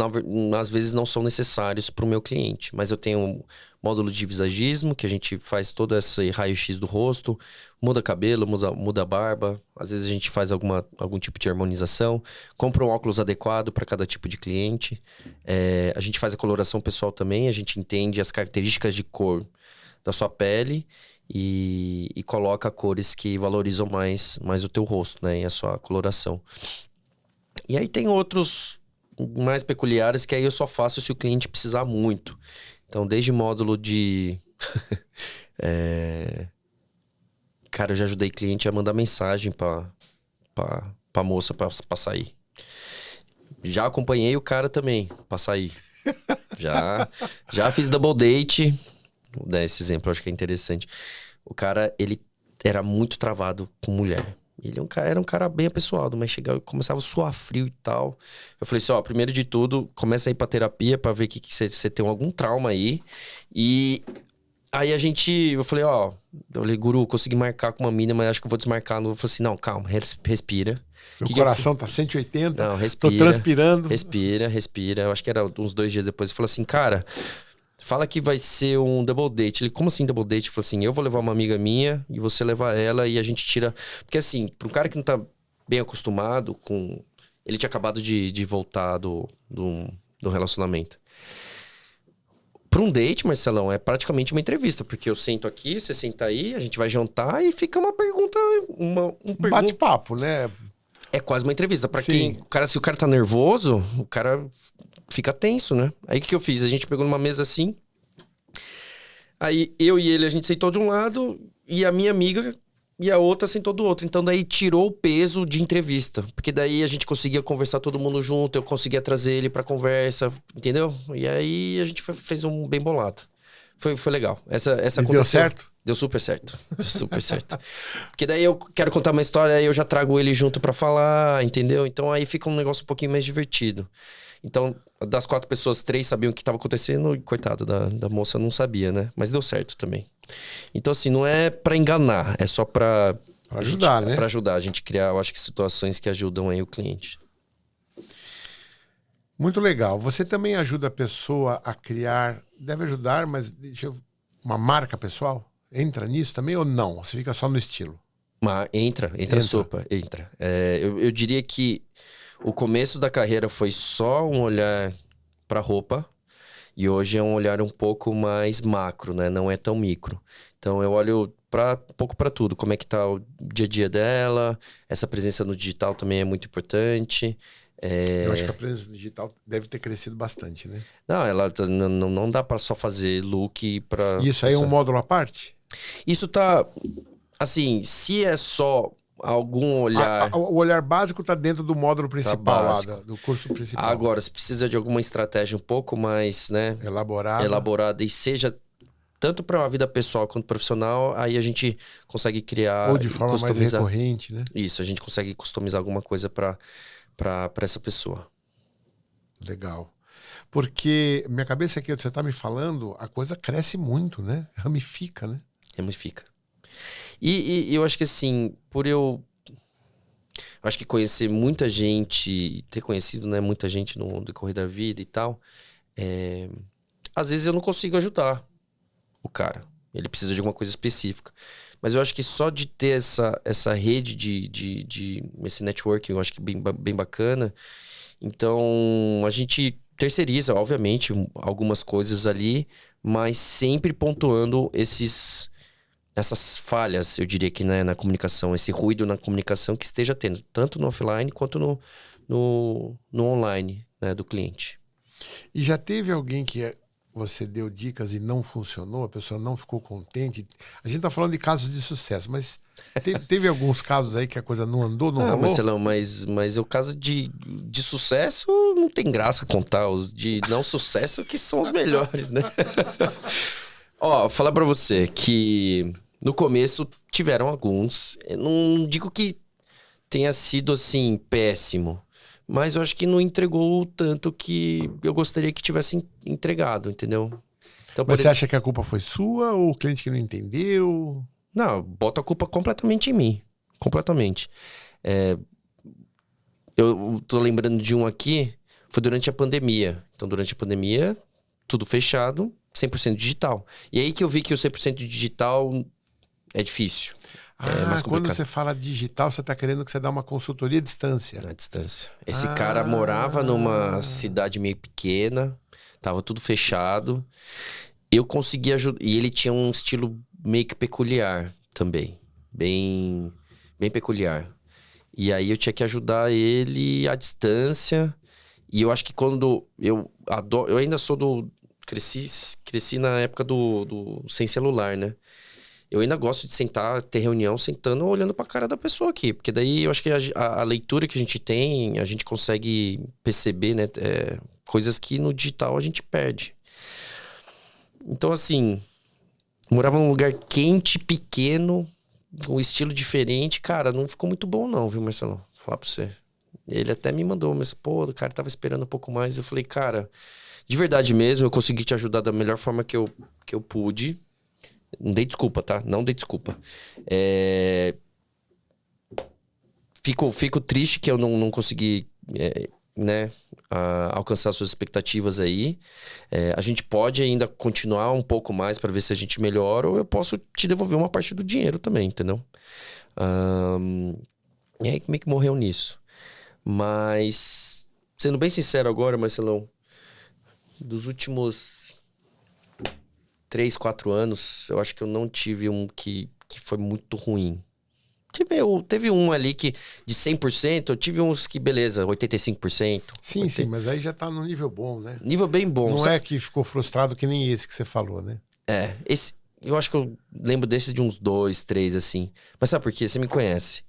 às vezes não são necessários para o meu cliente. Mas eu tenho um módulo de visagismo, que a gente faz todo esse raio-x do rosto, muda cabelo, muda a barba, às vezes a gente faz algum tipo de harmonização, compra um óculos adequado para cada tipo de cliente. A gente faz a coloração pessoal também, a gente entende as características de cor da sua pele e coloca cores que valorizam mais o teu rosto, né? E a sua coloração. E aí tem outros mais peculiares que aí eu só faço se o cliente precisar muito. Então, desde módulo de... Cara, eu já ajudei cliente a mandar mensagem pra moça pra sair. Já acompanhei o cara também pra sair. Já fiz double date. Vou dar esse exemplo, eu acho que é interessante. O cara, ele era muito travado com mulher. Ele era um cara bem apessoado, mas começava a suar frio e tal. Eu falei assim, ó, primeiro de tudo, começa a ir pra terapia pra ver que você tem algum trauma aí. E aí eu falei, ó, Guru, consegui marcar com uma mina, mas acho que eu vou desmarcar. Eu falei assim, não, calma, respira. Meu coração tá 180, não, respira, tô transpirando. Respira. Eu acho que era uns 2 dias depois. Eu falei assim, cara... Fala que vai ser um double date. Ele, como assim double date? Eu falei assim, eu vou levar uma amiga minha e você levar ela e a gente tira... Porque assim, para um cara que não tá bem acostumado com... Ele tinha acabado de voltar do relacionamento. Para um date, Marcelão, é praticamente uma entrevista, porque eu sento aqui, você senta aí, a gente vai jantar e fica uma pergunta, Um bate-papo, né? É quase uma entrevista. Para Sim. quem, cara, se o cara tá nervoso, o cara fica tenso, né? Aí o que eu fiz? A gente pegou numa mesa assim, aí eu e ele, a gente sentou de um lado e a minha amiga e a outra sentou do outro. Então daí tirou o peso de entrevista. Porque daí a gente conseguia conversar todo mundo junto, eu conseguia trazer ele pra conversa, entendeu? E aí a gente fez um bem bolado. Foi legal. Essa E deu certo? Deu super certo. Deu super certo. Porque daí eu quero contar uma história, aí eu já trago ele junto pra falar, entendeu? Então aí fica um negócio um pouquinho mais divertido. Então, das 4 pessoas, 3 sabiam o que estava acontecendo e, coitada da moça, não sabia, né? Mas deu certo também. Então, assim, não é pra enganar, é só pra ajudar, né? Pra ajudar a gente criar, eu acho que situações que ajudam aí o cliente. Muito legal. Você também ajuda a pessoa a criar, deve ajudar, mas uma marca pessoal? Entra nisso também ou não? Você fica só no estilo? Mas entra. Sopa, entra. Eu diria que o começo da carreira foi só um olhar pra roupa e hoje é um olhar um pouco mais macro, né? Não é tão micro. Então eu olho um pouco para tudo, como é que tá o dia a dia dela, essa presença no digital também é muito importante. Eu acho que a presença digital deve ter crescido bastante, né? Não, não dá para só fazer look para. Isso aí é um módulo à parte? Isso tá, assim, se é só algum olhar. O olhar básico está dentro do módulo principal lá, básico. do curso principal. Agora, se precisa de alguma estratégia um pouco mais, né, elaborada e seja tanto para a vida pessoal quanto profissional, aí a gente consegue criar. Ou de forma mais recorrente, né? Isso, a gente consegue customizar alguma coisa para essa pessoa. Legal. Porque minha cabeça aqui, você está me falando, a coisa cresce muito, né? Ramifica, né? Ramifica. E eu acho que assim, eu acho que conhecer muita gente, ter conhecido, né, muita gente no decorrer da vida e tal, às vezes eu não consigo ajudar o cara. Ele precisa de alguma coisa específica. Mas eu acho que só de ter essa rede esse networking, eu acho que bem bacana. Então, a gente terceiriza, obviamente, algumas coisas ali, mas sempre pontuando essas falhas, eu diria que, né, na comunicação, esse ruído na comunicação que esteja tendo, tanto no offline quanto no online, né, do cliente. E já teve alguém que você deu dicas e não funcionou, a pessoa não ficou contente? A gente tá falando de casos de sucesso, mas teve alguns casos aí que a coisa não andou, não rolou? Marcelão, mas o caso de sucesso não tem graça contar. Os de não sucesso que são os melhores, né? Ó, falar pra você que no começo tiveram alguns. Eu não digo que tenha sido, assim, péssimo. Mas eu acho que não entregou o tanto que eu gostaria que tivesse entregado, entendeu? Então, mas você acha que a culpa foi sua ou o cliente que não entendeu? Não, boto a culpa completamente em mim. Completamente. Eu tô lembrando de um aqui, foi durante a pandemia. Então, durante a pandemia, tudo fechado, 100% digital. E aí que eu vi que o 100% digital é difícil. Quando você fala digital, você está querendo que você dá uma consultoria à distância. À distância. Esse cara morava numa cidade meio pequena, tava tudo fechado. Eu consegui ajudar. E ele tinha um estilo meio que peculiar também. Bem peculiar. E aí eu tinha que ajudar ele à distância. E eu acho que quando eu ainda sou cresci na época do sem celular, né? Eu ainda gosto de sentar, ter reunião, sentando, olhando pra cara da pessoa aqui. Porque daí eu acho que a leitura que a gente tem, a gente consegue perceber, né? Coisas que no digital a gente perde. Então, assim, morava num lugar quente, pequeno, com um estilo diferente. Cara, não ficou muito bom não, viu, Marcelão? Vou falar pra você. Ele até me mandou, mas, pô, o cara tava esperando um pouco mais. Eu falei, cara, de verdade mesmo, eu consegui te ajudar da melhor forma que eu pude. Não dei desculpa, tá? Não dei desculpa. Fico triste que eu não consegui, né, alcançar suas expectativas aí. A gente pode ainda continuar um pouco mais para ver se a gente melhora, ou eu posso te devolver uma parte do dinheiro também, entendeu? E aí meio que morreu nisso. Mas, sendo bem sincero agora, Marcelão, dos últimos 3, 4 anos, eu acho que eu não tive um que foi muito ruim. Teve um ali que de 100%, eu tive uns que, beleza, 85%. Sim, sim, mas aí já tá no nível bom, né? Nível bem bom. Não é que ficou frustrado que nem esse que você falou, né? Eu acho que eu lembro desse de uns 2, 3, assim. Mas sabe por quê? Você me conhece.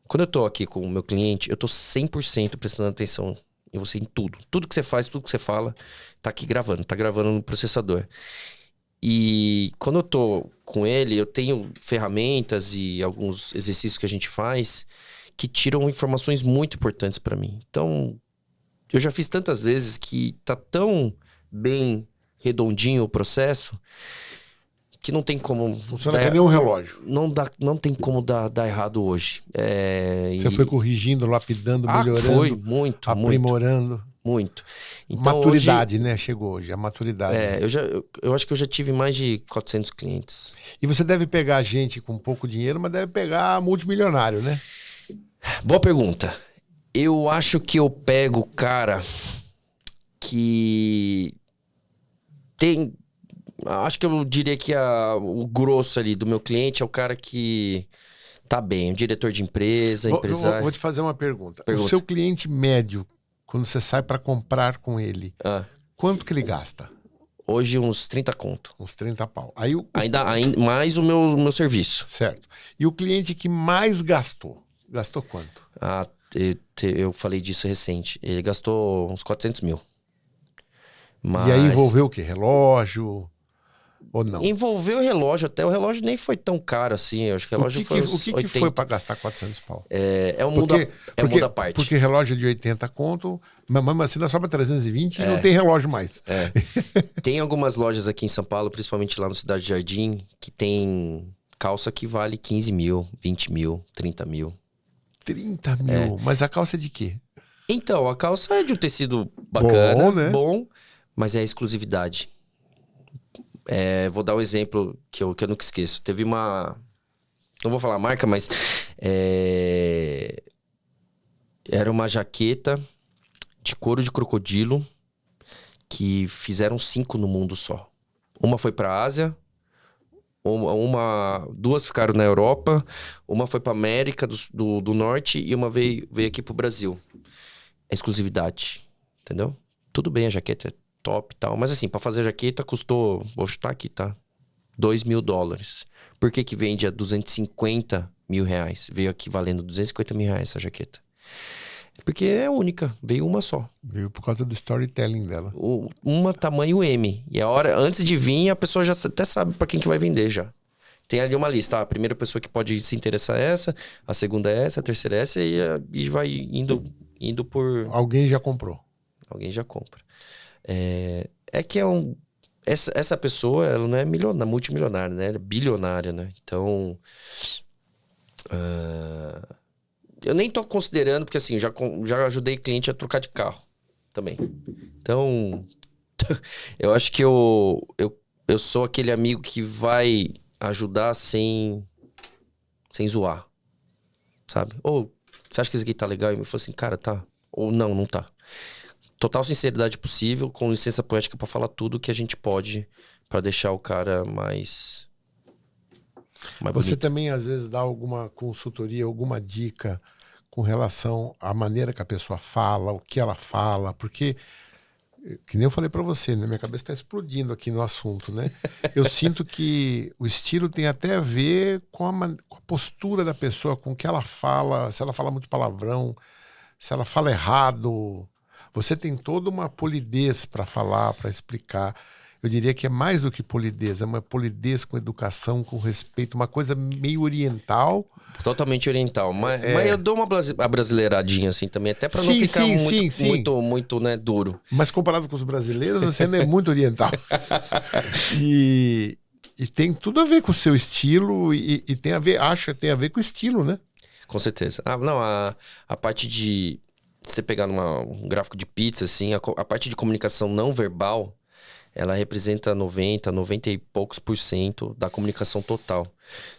Quando eu tô aqui com o meu cliente, eu tô 100% prestando atenção em você, em tudo. Tudo que você faz, tudo que você fala, tá gravando no processador. E quando eu tô com ele, eu tenho ferramentas e alguns exercícios que a gente faz que tiram informações muito importantes para mim. Então, eu já fiz tantas vezes que tá tão bem redondinho o processo que não tem como... Funciona que nem um relógio. Não tem como dar errado hoje. Você foi corrigindo, lapidando, melhorando, foi muito, aprimorando. Muito. Então, maturidade, hoje, né? Chegou hoje, a maturidade. Eu acho que eu já tive mais de 400 clientes. E você deve pegar gente com pouco dinheiro, mas deve pegar multimilionário, né? Boa pergunta. Eu acho que eu pego cara que tem... Acho que eu diria que o grosso ali do meu cliente é o cara que tá bem. O diretor de empresa, empresário. Vou te fazer uma pergunta. O seu cliente médio, quando você sai para comprar com ele, quanto que ele gasta? Hoje uns 30 conto. Uns 30 pau. Aí ainda mais o meu serviço. Certo. E o cliente que mais gastou quanto? Eu falei disso recente. Ele gastou uns 400 mil. Mas... E aí envolveu o quê? Relógio ou não? Envolveu o relógio até. O relógio nem foi tão caro assim. Eu acho que o relógio foi uns 80. O que foi para gastar 400 pau? É um mundo à parte. Porque relógio de 80 conto, mas mesmo assim nós sobra 320 e não tem relógio mais. Tem algumas lojas aqui em São Paulo, principalmente lá no Cidade Jardim, que tem calça que vale 15 mil, 20 mil, 30 mil. 30 mil? Mas a calça é de quê? Então, a calça é de um tecido bacana, bom, né? Bom, mas é exclusividade. Vou dar um exemplo que eu nunca esqueço. Teve uma... Não vou falar a marca, mas... Era uma jaqueta de couro de crocodilo que fizeram 5 no mundo só. Uma foi para a Ásia, duas ficaram na Europa, uma foi para América do Norte e uma veio aqui pro Brasil. É exclusividade, entendeu? Tudo bem, a jaqueta é top e tal, mas assim, para fazer a jaqueta custou, vou chutar aqui, tá? $2.000. Por que vende a 250 mil reais? Veio aqui valendo 250 mil reais essa jaqueta. Porque é única, veio uma só. Veio por causa do storytelling dela. Uma tamanho M. E a hora, antes de vir, a pessoa já até sabe para quem que vai vender já. Tem ali uma lista. A primeira pessoa que pode se interessar é essa, a segunda é essa, a terceira é essa e vai indo por... Alguém já comprou. Alguém já compra. Que essa pessoa, ela não é multimilionária, né? Ela é bilionária, né? Então... Eu nem tô considerando, porque assim, já ajudei cliente a trocar de carro também. Então, eu acho que eu sou aquele amigo que vai ajudar sem zoar, sabe? Ou, você acha que esse aqui tá legal? E eu falo assim, cara, tá. Ou não tá. Total sinceridade possível, com licença poética pra falar tudo que a gente pode pra deixar o cara mais Você bonito. também, às vezes, dá alguma consultoria, alguma dica com relação à maneira que a pessoa fala, o que ela fala, porque, que nem eu falei para você, né? Minha cabeça está explodindo aqui no assunto, né? Eu sinto que o estilo tem até a ver com a postura da pessoa, com o que ela fala, se ela fala muito palavrão, se ela fala errado. Você tem toda uma polidez para falar, para explicar. Eu diria que é mais do que polidez, é uma polidez com educação, com respeito, uma coisa meio oriental. Totalmente oriental, mas eu dou uma brasileiradinha assim também, até para não ficar muito, né, duro. Mas comparado com os brasileiros, você ainda é muito oriental. E tem tudo a ver com o seu estilo e tem a ver, tem a ver com o estilo, né? Com certeza. A parte de você pegar um gráfico de pizza, assim, a parte de comunicação não verbal, ela representa 90 e poucos % da comunicação total.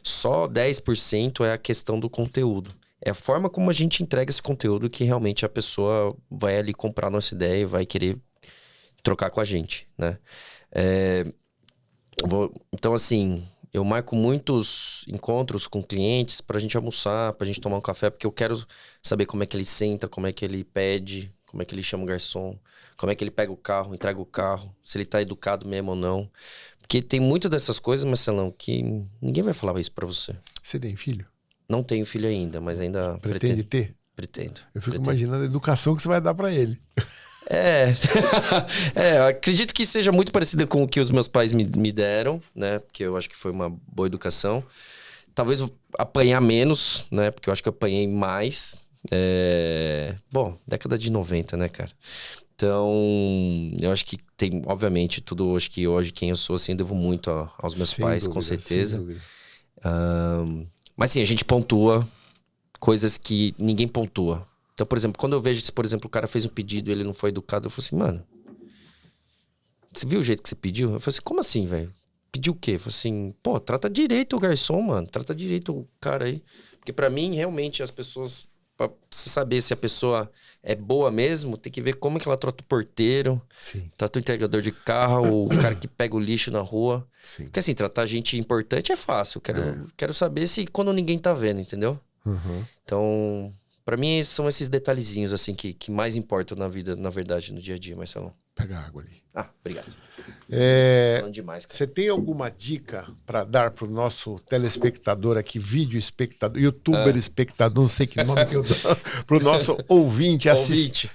Só 10% é a questão do conteúdo. É a forma como a gente entrega esse conteúdo que realmente a pessoa vai ali comprar nossa ideia e vai querer trocar com a gente, né? Então, assim, eu marco muitos encontros com clientes pra gente almoçar, pra gente tomar um café, porque eu quero saber como é que ele senta, como é que ele pede, como é que ele chama o garçom, como é que ele pega o carro, entrega o carro, se ele tá educado mesmo ou não. Porque tem muito dessas coisas, Marcelão, que ninguém vai falar isso pra você. Você tem filho? Não tenho filho ainda, mas ainda Pretende ter? Pretendo. Eu fico imaginando a educação que você vai dar pra ele. Acredito que seja muito parecida com o que os meus pais me deram, né? Porque eu acho que foi uma boa educação. Talvez eu apanhar menos, né? Porque eu acho que eu apanhei mais. Bom, década de 90, né, cara? Então, eu acho que tem, obviamente, tudo acho que hoje quem eu sou, assim, devo muito aos meus pais, com certeza. Mas sim, a gente pontua coisas que ninguém pontua. Então, por exemplo, quando eu vejo, se, por exemplo, o cara fez um pedido e ele não foi educado, eu falo assim, mano, você viu o jeito que você pediu? Eu falo assim, como assim, velho? Pediu o quê? Eu falo assim, pô, trata direito o garçom, mano. Trata direito o cara aí. Porque pra mim, realmente, as pessoas... Pra você saber se a pessoa é boa mesmo, tem que ver como é que ela trata o porteiro, Sim. trata o entregador de carro, o cara que pega o lixo na rua. Sim. Porque assim, tratar gente importante é fácil. Quero saber se quando ninguém tá vendo, entendeu? Uhum. Então, pra mim, são esses detalhezinhos, assim, que mais importam na vida, na verdade, no dia a dia, Marcelão. Pega água ali. Ah, obrigado. Falando demais, cara. Você tem alguma dica para dar para o nosso telespectador aqui, vídeo espectador, youtuber espectador, não sei que nome que eu dou, para o nosso ouvinte assistir.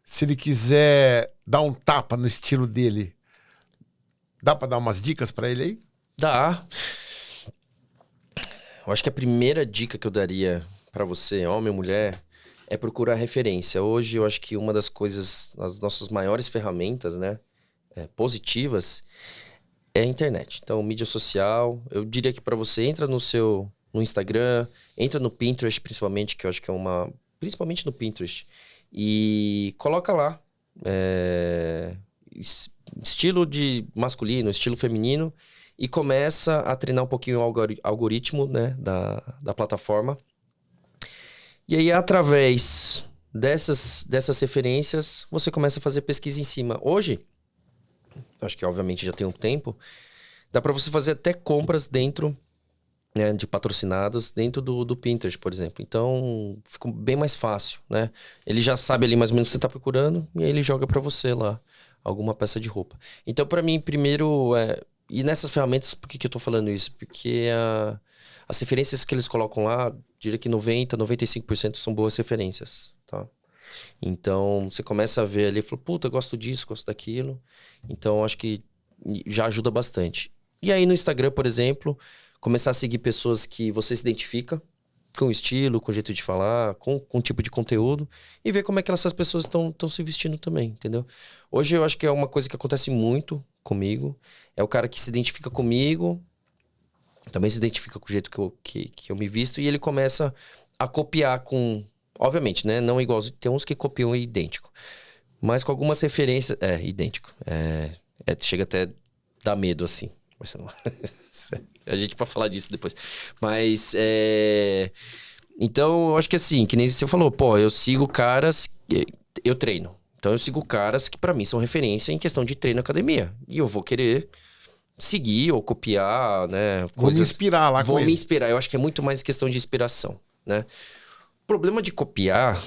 Se ele quiser dar um tapa no estilo dele, dá para dar umas dicas para ele aí? Dá. Eu acho que a primeira dica que eu daria pra você, homem ou mulher, é procurar referência. Hoje eu acho que uma das coisas, as nossas maiores ferramentas, né, positivas, é a internet. Então, mídia social, eu diria que pra você, entra no Instagram, entra no Pinterest principalmente, que eu acho que é principalmente no Pinterest, e coloca lá estilo de masculino, estilo feminino, e começa a treinar um pouquinho o algoritmo, né, da plataforma. E aí, através dessas referências, você começa a fazer pesquisa em cima. Hoje, acho que obviamente já tem um tempo, dá para você fazer até compras dentro, né, de patrocinados dentro do Pinterest, por exemplo. Então, fica bem mais fácil, né? Ele já sabe ali mais ou menos o que você está procurando e aí ele joga para você lá alguma peça de roupa. Então, para mim, primeiro, e nessas ferramentas, por que eu tô falando isso? Porque as referências que eles colocam lá, diria que 95% são boas referências, tá? Então, você começa a ver ali e fala, puta, eu gosto disso, gosto daquilo. Então, acho que já ajuda bastante. E aí, no Instagram, por exemplo, começar a seguir pessoas que você se identifica com o estilo, com o jeito de falar, com o tipo de conteúdo e ver como é que essas pessoas estão se vestindo também, entendeu? Hoje eu acho que é uma coisa que acontece muito comigo, é o cara que se identifica comigo, também se identifica com o jeito que eu me visto e ele começa a copiar com... Obviamente, né? Não igual... Tem uns que copiam idêntico, mas com algumas referências... idêntico. Chega até a dar medo, assim. Mas não... A gente pode falar disso depois. Mas, então, eu acho que assim, que nem você falou, pô, eu sigo caras... Eu treino. Então, eu sigo caras que pra mim são referência em questão de treino na academia. E eu vou querer seguir ou copiar, né? Vou me inspirar lá com ele. Vou me inspirar. Eu acho que é muito mais questão de inspiração, né? O problema de copiar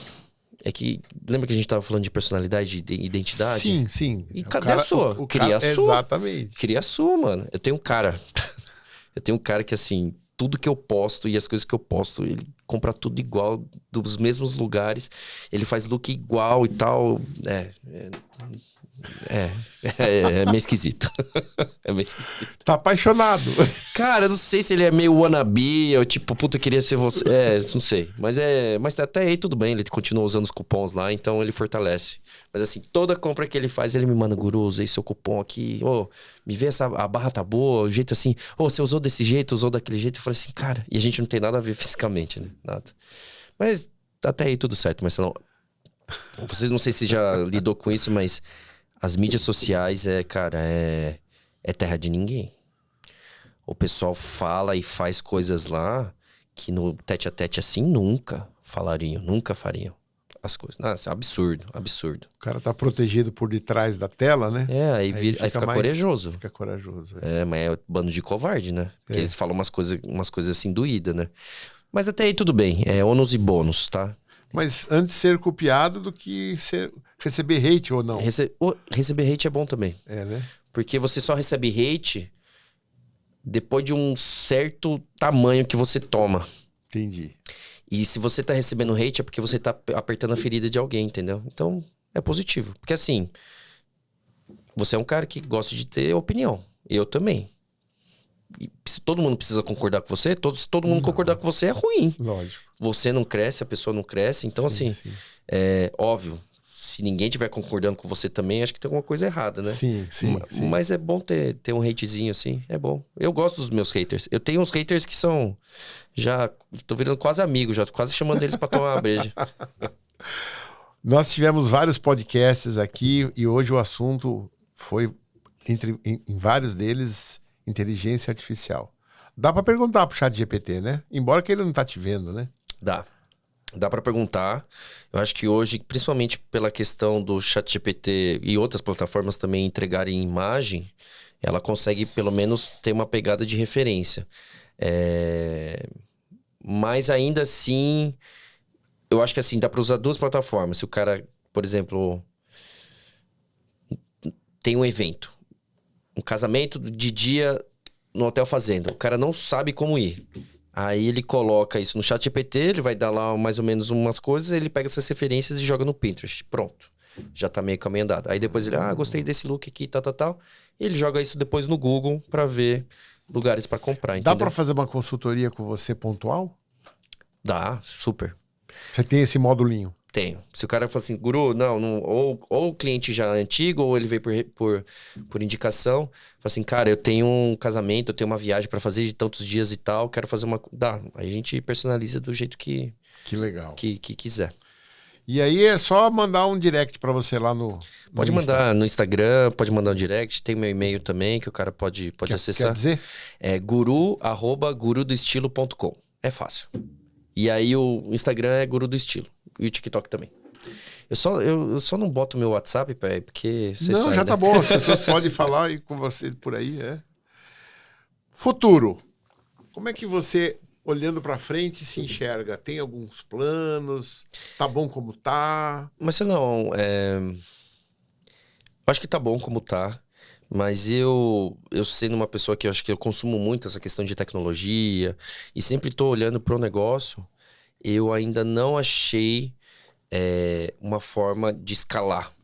é que... Lembra que a gente tava falando de personalidade, de identidade? Sim, sim. E cadê a sua? Cria a sua. Exatamente. Cria a sua, mano. Eu tenho um cara que, assim, tudo que eu posto e as coisas que eu posto, ele compra tudo igual, dos mesmos lugares. Ele faz look igual e tal. É meio esquisito. É meio esquisito. Tá apaixonado. Cara, eu não sei se ele é meio wannabe, ou tipo, puta, eu queria ser você. Não sei. Mas até aí tudo bem, ele continua usando os cupons lá, então ele fortalece. Mas assim, toda compra que ele faz, ele me manda, guru, usei seu cupom aqui. Me vê a barra tá boa, o jeito assim. Você usou desse jeito, usou daquele jeito. Eu falei assim, cara, e a gente não tem nada a ver fisicamente, né? Nada. Mas até aí tudo certo, Marcelão. Vocês não sei se já lidou com isso, mas as mídias sociais é terra de ninguém. O pessoal fala e faz coisas lá que no tete a tete assim nunca falariam, nunca fariam. as coisas. Nossa, absurdo, absurdo. O cara tá protegido por detrás da tela, né? Aí fica corajoso. Fica corajoso. Mas é um bando de covarde, né? Porque eles falam umas coisas assim doídas, né? Mas até aí tudo bem. É ônus e bônus, tá? Mas antes ser copiado do que receber hate ou não. Receber hate é bom também. Né? Porque você só recebe hate depois de um certo tamanho que você toma. Entendi. E se você tá recebendo hate é porque você tá apertando a ferida de alguém, entendeu? Então, é positivo. Porque assim, você é um cara que gosta de ter opinião. Eu também. E se todo mundo precisa concordar com você, se todo mundo concordar com você é ruim. Lógico. Você não cresce, a pessoa não cresce. Então, sim. É óbvio. Se ninguém estiver concordando com você também, acho que tem alguma coisa errada, né? Sim. Mas é bom ter um hatezinho assim, é bom. Eu gosto dos meus haters. Eu tenho uns haters que são... Já tô virando quase amigo, já tô quase chamando eles pra tomar uma breja. Nós tivemos vários podcasts aqui e hoje o assunto foi, em vários deles, inteligência artificial. Dá pra perguntar pro ChatGPT, né? Embora que ele não tá te vendo, né? Dá pra perguntar. Eu acho que hoje, principalmente pela questão do ChatGPT e outras plataformas também entregarem imagem, ela consegue pelo menos ter uma pegada de referência. Mas ainda assim, eu acho que assim, dá pra usar duas plataformas. Se o cara, por exemplo, tem um evento, um casamento de dia no Hotel Fazenda, o cara não sabe como ir. Aí ele coloca isso no ChatGPT, ele vai dar lá mais ou menos umas coisas, ele pega essas referências e joga no Pinterest. Pronto. Já tá meio caminho andado. Aí depois ele, gostei desse look aqui, tal. Ele joga isso depois no Google pra ver lugares pra comprar, entendeu? Dá pra fazer uma consultoria com você pontual? Dá, super. Você tem esse módulinho? Tenho. Se o cara fala assim, guru, não ou o cliente já é antigo, ou ele veio por indicação, fala assim, cara, eu tenho um casamento, eu tenho uma viagem pra fazer de tantos dias e tal, quero fazer uma... Dá, aí a gente personaliza do jeito que legal. Que quiser. E aí é só mandar um direct pra você lá no Pode mandar no Instagram, pode mandar um direct, tem meu e-mail também, que o cara pode acessar. Quer dizer? É guru@gurudoestilo.com. É fácil. E aí o Instagram é Guru do Estilo. E o TikTok também. Eu só não boto meu WhatsApp, porque você sabe, já né? tá bom. As pessoas podem falar e com você por aí, Futuro. Como é que você, olhando pra frente, se enxerga? Tem alguns planos? Tá bom como tá? Mas não, acho que tá bom como tá. Mas eu sendo uma pessoa que eu acho que eu consumo muito essa questão de tecnologia e sempre tô olhando pro negócio, eu ainda não achei uma forma de escalar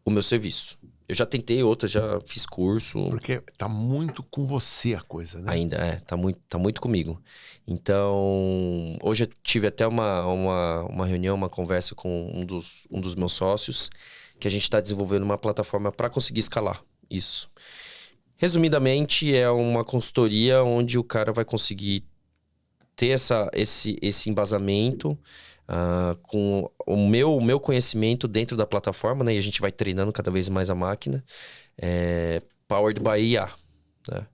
o meu serviço. Eu já tentei outras, já fiz curso. Porque tá muito com você a coisa, né? Ainda, tá muito comigo. Então, hoje eu tive até uma reunião, uma conversa com um dos meus sócios, que a gente está desenvolvendo uma plataforma para conseguir escalar isso. Resumidamente, é uma consultoria onde o cara vai conseguir ter esse embasamento com o meu conhecimento dentro da plataforma, né? E a gente vai treinando cada vez mais a máquina. Powered by IA, né?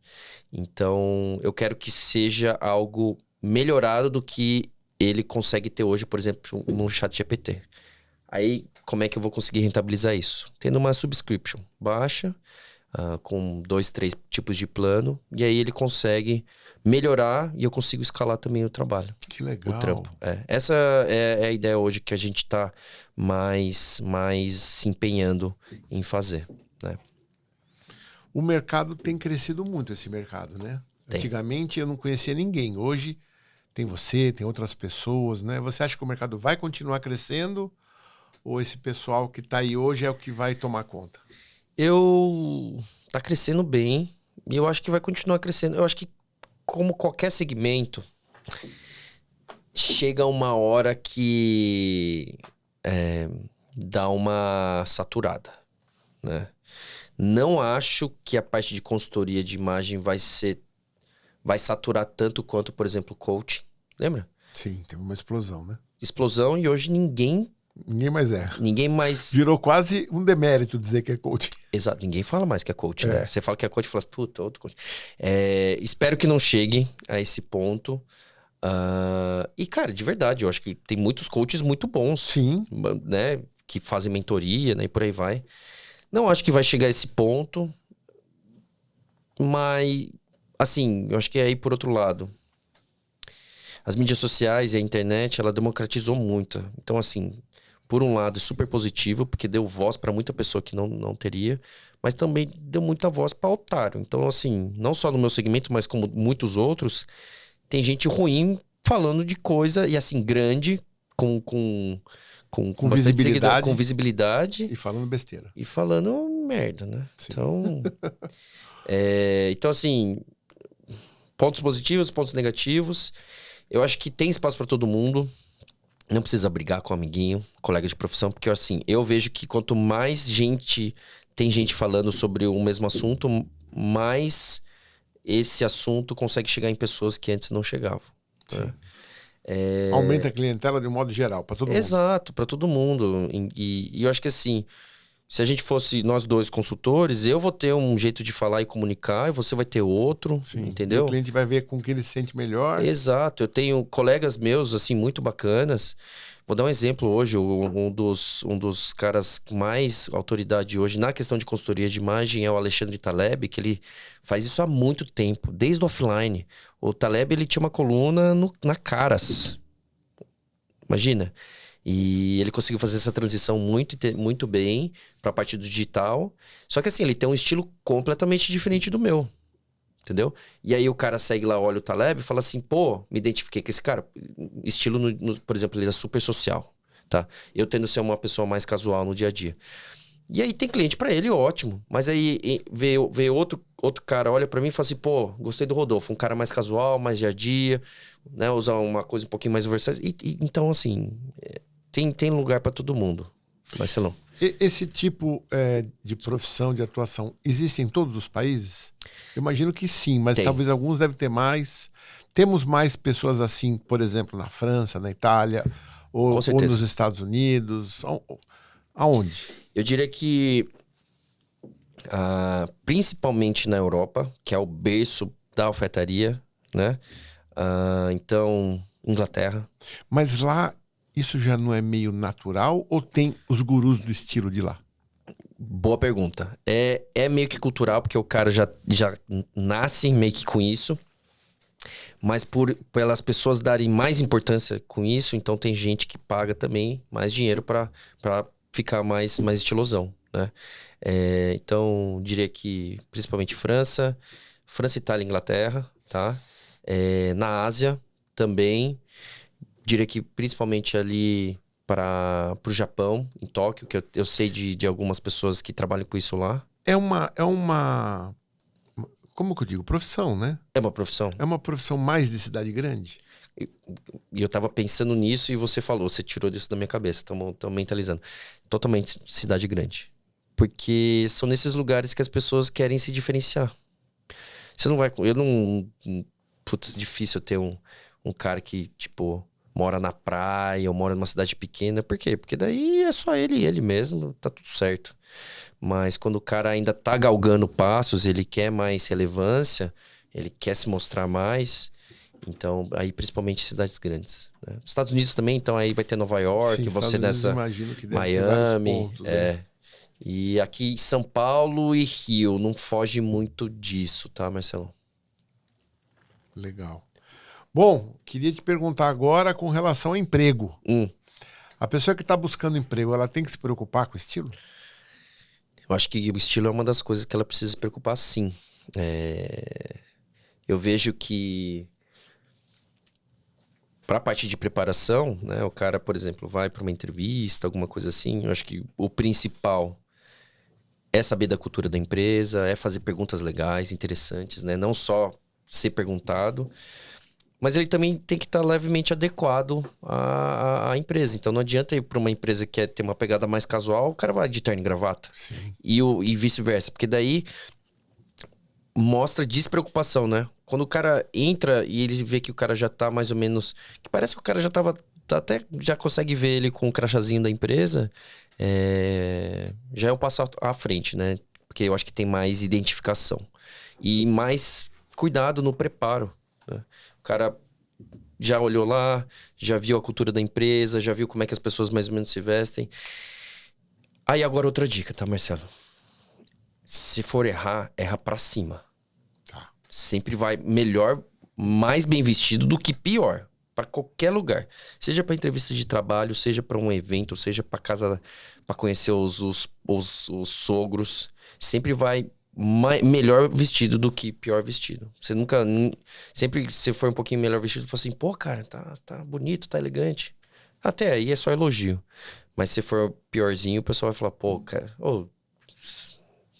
Então, eu quero que seja algo melhorado do que ele consegue ter hoje, por exemplo, no ChatGPT. Aí, como é que eu vou conseguir rentabilizar isso? Tendo uma subscription baixa, com 2, 3 tipos de plano, e aí ele consegue melhorar e eu consigo escalar também o trabalho. Que legal. O trampo. Essa é a ideia hoje que a gente está mais se empenhando em fazer, né? O mercado tem crescido muito, esse mercado, né? Tem. Antigamente eu não conhecia ninguém. Hoje tem você, tem outras pessoas, né? Você acha que o mercado vai continuar crescendo? Ou esse pessoal que está aí hoje é o que vai tomar conta? Tá crescendo bem e eu acho que vai continuar crescendo. Eu acho que, como qualquer segmento, chega uma hora que dá uma saturada, né? Não acho que a parte de consultoria de imagem vai saturar tanto quanto, por exemplo, coaching. Lembra? Sim, teve uma explosão, né? Explosão, e hoje ninguém mais... Virou quase um demérito dizer que é coach. Exato, ninguém fala mais que é coach, né? Você fala que é coach e fala assim, puta, outro coach. Espero que não chegue a esse ponto. E, cara, de verdade, eu acho que tem muitos coaches muito bons. Sim. Né? Que fazem mentoria, né? E por aí vai. Não acho que vai chegar a esse ponto, mas, assim, eu acho que é aí por outro lado. As mídias sociais e a internet, ela democratizou muito. Então, assim, por um lado, é super positivo, porque deu voz para muita pessoa que não teria, mas também deu muita voz para otário. Então, assim, não só no meu segmento, mas como muitos outros, tem gente ruim falando de coisa, e assim, grande, com bastante seguidor, com visibilidade. E falando besteira. E falando merda, né? Sim. Então, assim, pontos positivos, pontos negativos. Eu acho que tem espaço para todo mundo. Não precisa brigar com um amiguinho, colega de profissão, porque assim, eu vejo que quanto mais tem gente falando sobre o mesmo assunto, mais esse assunto consegue chegar em pessoas que antes não chegavam. Né? Aumenta a clientela de um modo geral, para todo mundo. Exato, para todo mundo. E eu acho que assim, se a gente fosse nós dois consultores, eu vou ter um jeito de falar e comunicar, e você vai ter outro, Sim. entendeu? E o cliente vai ver com que ele se sente melhor. Exato, eu tenho colegas meus, assim, muito bacanas. Vou dar um exemplo hoje, um dos caras com mais autoridade hoje na questão de consultoria de imagem é o Alexandre Taleb, que ele faz isso há muito tempo, desde o offline. O Taleb, ele tinha uma coluna na Caras. Imagina. E ele conseguiu fazer essa transição muito bem para a parte do digital. Só que assim, ele tem um estilo completamente diferente do meu. Entendeu? E aí o cara segue lá, olha o Taleb e fala assim, pô, me identifiquei com esse cara. Estilo, por exemplo, ele é super social, tá? Eu tendo a ser uma pessoa mais casual no dia a dia. E aí tem cliente para ele, ótimo. Mas aí vê outro cara, olha para mim e fala assim, pô, gostei do Rodolfo. Um cara mais casual, mais dia a dia, né? Usar uma coisa um pouquinho mais versátil. Então, assim, tem lugar para todo mundo, Marcelão. Esse tipo de profissão, de atuação, existe em todos os países? Eu imagino que sim, mas talvez alguns devem ter mais. Temos mais pessoas assim, por exemplo, na França, na Itália, ou nos Estados Unidos. Aonde? Eu diria que principalmente na Europa, que é o berço da alfaiataria, né? Então, Inglaterra. Mas lá isso já não é meio natural ou tem os gurus do estilo de lá? Boa pergunta. É meio que cultural, porque o cara já nasce meio que com isso. Mas pelas pessoas darem mais importância com isso, então tem gente que paga também mais dinheiro para ficar mais estilosão, né? Então, diria que principalmente França, Itália e Inglaterra, tá? Na Ásia também, diria que principalmente ali para o Japão, em Tóquio, que eu sei de algumas pessoas que trabalham com isso lá. É uma como que eu digo? Profissão, né? É uma profissão. É uma profissão mais de cidade grande? E eu tava pensando nisso e você falou, você tirou isso da minha cabeça, tô mentalizando. Totalmente cidade grande. Porque são nesses lugares que as pessoas querem se diferenciar. Você não vai... Putz, difícil ter um cara que, tipo, mora na praia ou mora numa cidade pequena. Por quê? Porque daí é só ele e ele mesmo, tá tudo certo. Mas quando o cara ainda tá galgando passos, ele quer mais relevância, ele quer se mostrar mais. Então, aí principalmente cidades grandes. Né? Estados Unidos também, então aí vai ter Nova York, sim, você nessa que Miami. pontos, E aqui São Paulo e Rio, não foge muito disso, tá, Marcelo? Legal. Bom, queria te perguntar agora com relação ao emprego. A pessoa que está buscando emprego, ela tem que se preocupar com o estilo? Eu acho que o estilo é uma das coisas que ela precisa se preocupar, sim. Eu vejo que para a parte de preparação, né, o cara, por exemplo, vai para uma entrevista, alguma coisa assim, eu acho que o principal é saber da cultura da empresa, é fazer perguntas legais, interessantes, né? Não só ser perguntado, mas ele também tem que estar levemente adequado à empresa. Então não adianta ir para uma empresa que quer ter uma pegada mais casual, o cara vai de terno e gravata. Sim. E vice-versa, porque daí mostra despreocupação, né? Quando o cara entra e ele vê que o cara já tá mais ou menos... Que parece que o cara já tava... Até já consegue ver ele com o crachazinho da empresa. Já é um passo à frente, né? Porque eu acho que tem mais identificação. E mais cuidado no preparo, né? O cara já olhou lá, já viu a cultura da empresa, já viu como é que as pessoas mais ou menos se vestem. Aí agora outra dica, tá, Marcelo? Se for errar, erra pra cima. Tá. Sempre vai melhor, mais bem vestido do que pior. Pra qualquer lugar. Seja pra entrevista de trabalho, seja pra um evento, seja pra casa, pra conhecer os sogros. Sempre vai melhor vestido do que pior vestido. Você nunca... Sempre que você for um pouquinho melhor vestido, fala assim, pô, cara, tá bonito, tá elegante. Até aí é só elogio. Mas se for piorzinho, o pessoal vai falar, pô, cara,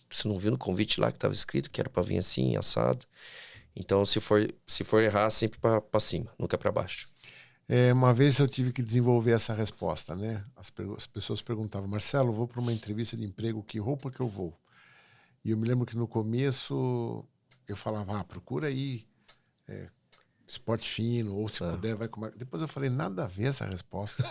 você não viu no convite lá que tava escrito que era pra vir assim, assado? Então, se for errar, sempre pra cima, nunca pra baixo. Uma vez eu tive que desenvolver essa resposta, né? As pessoas perguntavam, Marcelo, vou para uma entrevista de emprego, que roupa que eu vou? E eu me lembro que no começo eu falava, procura aí esporte fino, ou se puder, vai com... Depois eu falei, nada a ver essa resposta.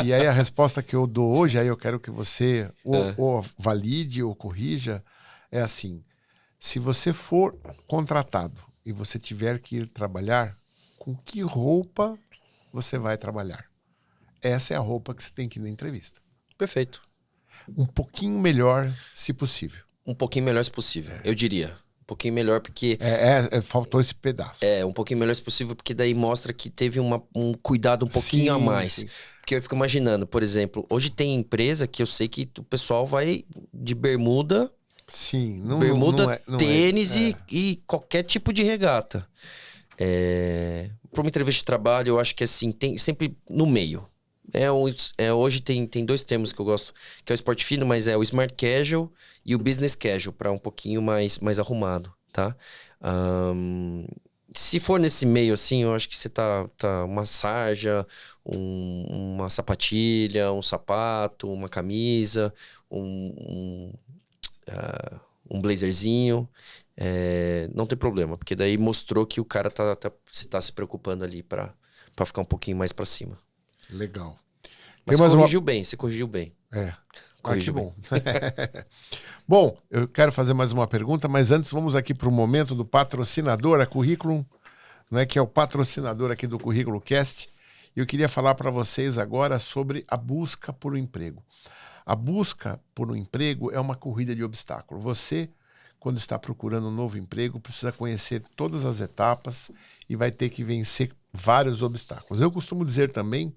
E aí a resposta que eu dou hoje, aí eu quero que você ou valide ou corrija, é assim, se você for contratado e você tiver que ir trabalhar, com que roupa você vai trabalhar? Essa é a roupa que você tem que ir na entrevista. Perfeito. Um pouquinho melhor, se possível. Um pouquinho melhor se possível, eu diria. Um pouquinho melhor porque... faltou esse pedaço. Um pouquinho melhor se possível, porque daí mostra que teve um cuidado um pouquinho a mais. Sim. Porque eu fico imaginando, por exemplo, hoje tem empresa que eu sei que o pessoal vai de bermuda... Sim, bermuda, tênis e qualquer tipo de regata. Para uma entrevista de trabalho, eu acho que assim, tem sempre no meio. Hoje tem dois termos que eu gosto, que é o esporte fino, mas é o smart casual e o business casual, para um pouquinho mais arrumado, tá? Se for nesse meio, assim, eu acho que você tá uma sarja, uma sapatilha, um sapato, uma camisa, um blazerzinho, não tem problema, porque daí mostrou que o cara tá se preocupando ali pra ficar um pouquinho mais pra cima. Legal. Mas você corrigiu bem. Que bom. Bom, eu quero fazer mais uma pergunta, mas antes vamos aqui para o momento do patrocinador, a Curriculum, né, que é o patrocinador aqui do Currículo Cast. E eu queria falar para vocês agora sobre a busca por um emprego. A busca por um emprego é uma corrida de obstáculos. Você, quando está procurando um novo emprego, precisa conhecer todas as etapas e vai ter que vencer vários obstáculos. Eu costumo dizer também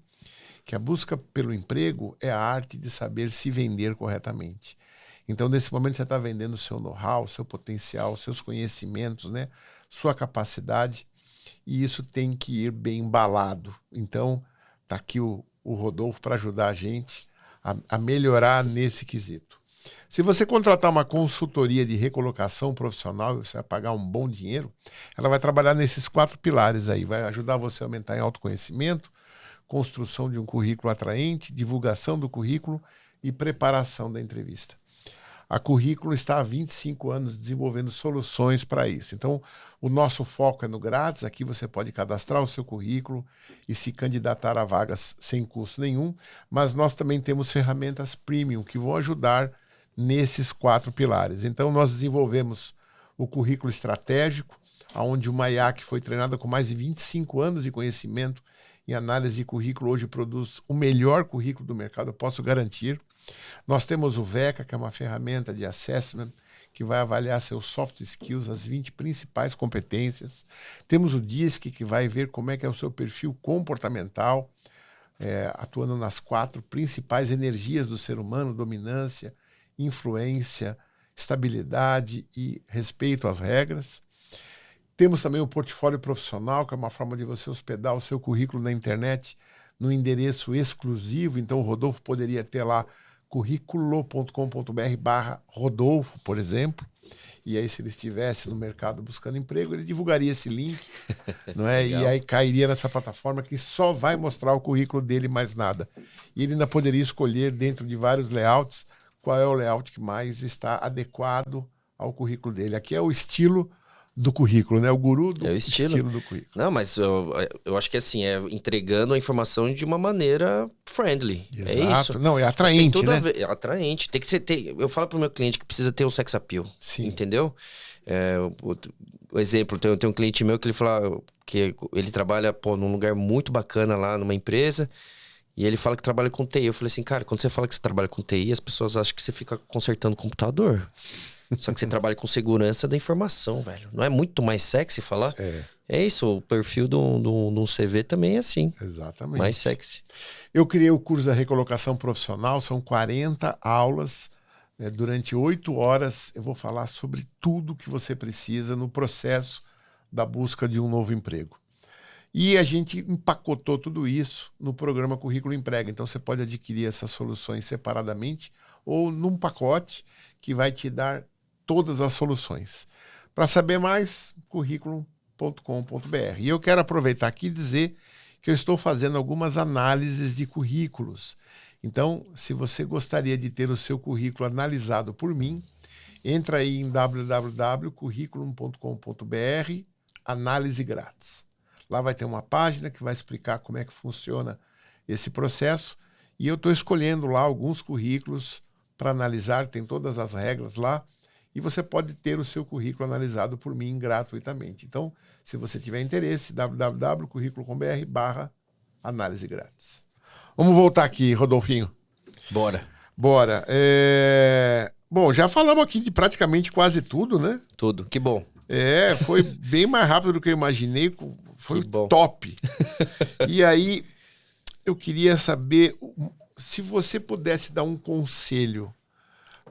que a busca pelo emprego é a arte de saber se vender corretamente. Então, nesse momento, você está vendendo o seu know-how, seu potencial, seus conhecimentos, né? Sua capacidade, e isso tem que ir bem embalado. Então, está aqui o Rodolfo para ajudar a gente a melhorar nesse quesito. Se você contratar uma consultoria de recolocação profissional, você vai pagar um bom dinheiro, ela vai trabalhar nesses 4 pilares aí, vai ajudar você a aumentar em autoconhecimento, construção de um currículo atraente, divulgação do currículo e preparação da entrevista. A Currículo está há 25 anos desenvolvendo soluções para isso. Então, o nosso foco é no grátis. Aqui você pode cadastrar o seu currículo e se candidatar a vagas sem custo nenhum. Mas nós também temos ferramentas premium que vão ajudar nesses 4 pilares. Então, nós desenvolvemos o currículo estratégico, onde o MAIAC foi treinada com mais de 25 anos de conhecimento em análise de currículo. Hoje produz o melhor currículo do mercado, eu posso garantir. Nós temos o VECA, que é uma ferramenta de assessment que vai avaliar seus soft skills, as 20 principais competências. Temos o DISC, que vai ver como é que é o seu perfil comportamental, atuando nas 4 principais energias do ser humano: dominância, influência, estabilidade e respeito às regras. Temos também o portfólio profissional, que é uma forma de você hospedar o seu currículo na internet no endereço exclusivo. Então o Rodolfo poderia ter lá curriculo.com.br/Rodolfo, por exemplo. E aí, se ele estivesse no mercado buscando emprego, ele divulgaria esse link, não é? E aí cairia nessa plataforma que só vai mostrar o currículo dele, mais nada. E ele ainda poderia escolher, dentro de vários layouts, qual é o layout que mais está adequado ao currículo dele. Aqui é o estilo do currículo, né? O guru do estilo do currículo. Não, mas eu acho que assim, entregando a informação de uma maneira friendly. Exato. É isso. Não, é atraente, né? É atraente. Tem que ser, eu falo pro meu cliente que precisa ter o sex appeal. Sim. Entendeu? o exemplo, tem um cliente meu que ele fala que ele trabalha, num lugar muito bacana lá, numa empresa, e ele fala que trabalha com TI. Eu falei assim, cara, quando você fala que você trabalha com TI, as pessoas acham que você fica consertando computador. Só que você trabalha com segurança da informação, velho. Não é muito mais sexy falar? É isso, o perfil de um CV também é assim. Exatamente. Mais sexy. Eu criei o curso da recolocação profissional, são 40 aulas. Durante 8 horas eu vou falar sobre tudo que você precisa no processo da busca de um novo emprego. E a gente empacotou tudo isso no programa Currículo Emprega. Então você pode adquirir essas soluções separadamente ou num pacote que vai te dar todas as soluções. Para saber mais, curriculum.com.br. E eu quero aproveitar aqui e dizer que eu estou fazendo algumas análises de currículos. Então, se você gostaria de ter o seu currículo analisado por mim, entra aí em www.curriculum.com.br, análise grátis. Lá vai ter uma página que vai explicar como é que funciona esse processo e eu estou escolhendo lá alguns currículos para analisar, tem todas as regras lá e você pode ter o seu currículo analisado por mim gratuitamente. Então, se você tiver interesse, www.curriculum.com.br/análise grátis. Vamos voltar aqui, Rodolfinho. Bora. Bom, já falamos aqui de praticamente quase tudo, né? Tudo, que bom. Foi bem mais rápido do que eu imaginei, foi bom. Top. E aí, eu queria saber se você pudesse dar um conselho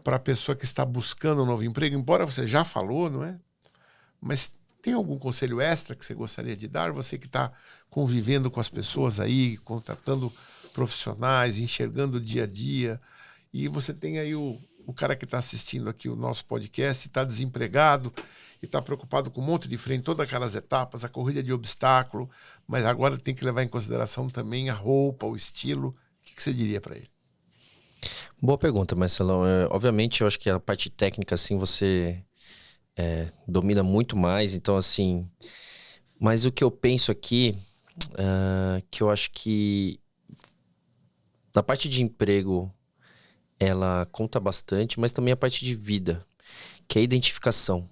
para a pessoa que está buscando um novo emprego, embora você já falou, não é? Mas tem algum conselho extra que você gostaria de dar? Você que está convivendo com as pessoas aí, contratando profissionais, enxergando o dia a dia, e você tem aí o cara que está assistindo aqui o nosso podcast, está desempregado e está preocupado com um monte de frente, todas aquelas etapas, a corrida de obstáculo, mas agora tem que levar em consideração também a roupa, o estilo. O que você diria para ele? Boa pergunta, Marcelão. Obviamente, eu acho que a parte técnica, assim, você domina muito mais. Então, assim... Mas o que eu penso aqui, que eu acho que na parte de emprego, ela conta bastante, mas também a parte de vida, que é a identificação.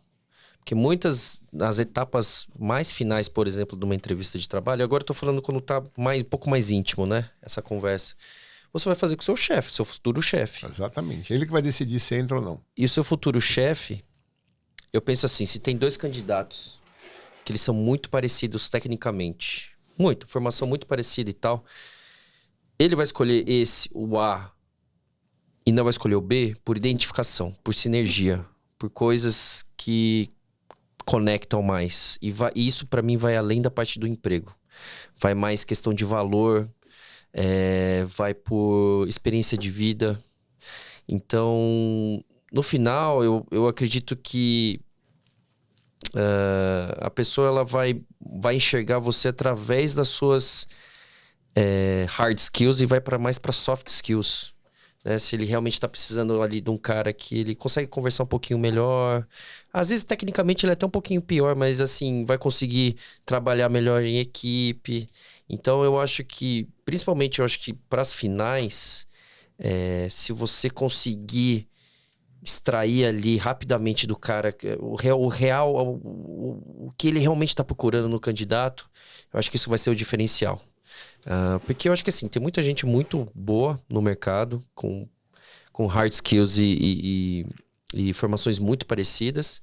Porque muitas das etapas mais finais, por exemplo, de uma entrevista de trabalho, agora eu tô falando quando tá um pouco mais íntimo, né? Essa conversa. Você vai fazer com o seu chefe, seu futuro chefe. Exatamente. Ele que vai decidir se entra ou não. E o seu futuro chefe, eu penso assim, se tem 2 candidatos que eles são muito parecidos tecnicamente, formação muito parecida e tal, ele vai escolher o A, e não vai escolher o B por identificação, por sinergia, por coisas que conectam mais. E isso para mim vai além da parte do emprego. Vai mais questão de valor, vai por experiência de vida. Então, no final, eu acredito que a pessoa ela vai enxergar você através das suas hard skills e vai mais para soft skills. Né? Se ele realmente está precisando ali de um cara que ele consegue conversar um pouquinho melhor. Às vezes, tecnicamente, ele é até um pouquinho pior, mas assim, vai conseguir trabalhar melhor em equipe. Então, eu acho que, principalmente, eu acho que para as finais, se você conseguir extrair ali rapidamente do cara o que ele realmente está procurando no candidato, eu acho que isso vai ser o diferencial. Porque eu acho que assim, tem muita gente muito boa no mercado, com hard skills e formações muito parecidas,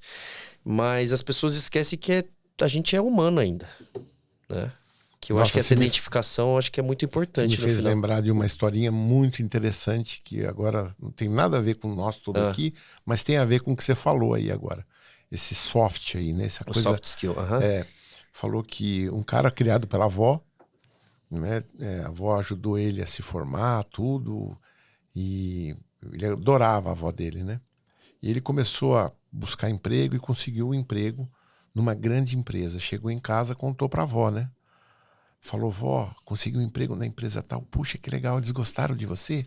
mas as pessoas esquecem que a gente é humano ainda, né? Que eu acho que essa identificação acho que é muito importante. Você me fez lembrar de uma historinha muito interessante, que agora não tem nada a ver com nós tudo aqui, mas tem a ver com o que você falou aí agora. Esse soft aí, né? Essa coisa, soft skill, falou que um cara criado pela avó, né? A avó ajudou ele a se formar, tudo, e ele adorava a avó dele, né? E ele começou a buscar emprego e conseguiu um emprego numa grande empresa. Chegou em casa, contou pra avó, né? Falou, vó, consegui um emprego na empresa tal. Puxa, que legal, eles gostaram de você?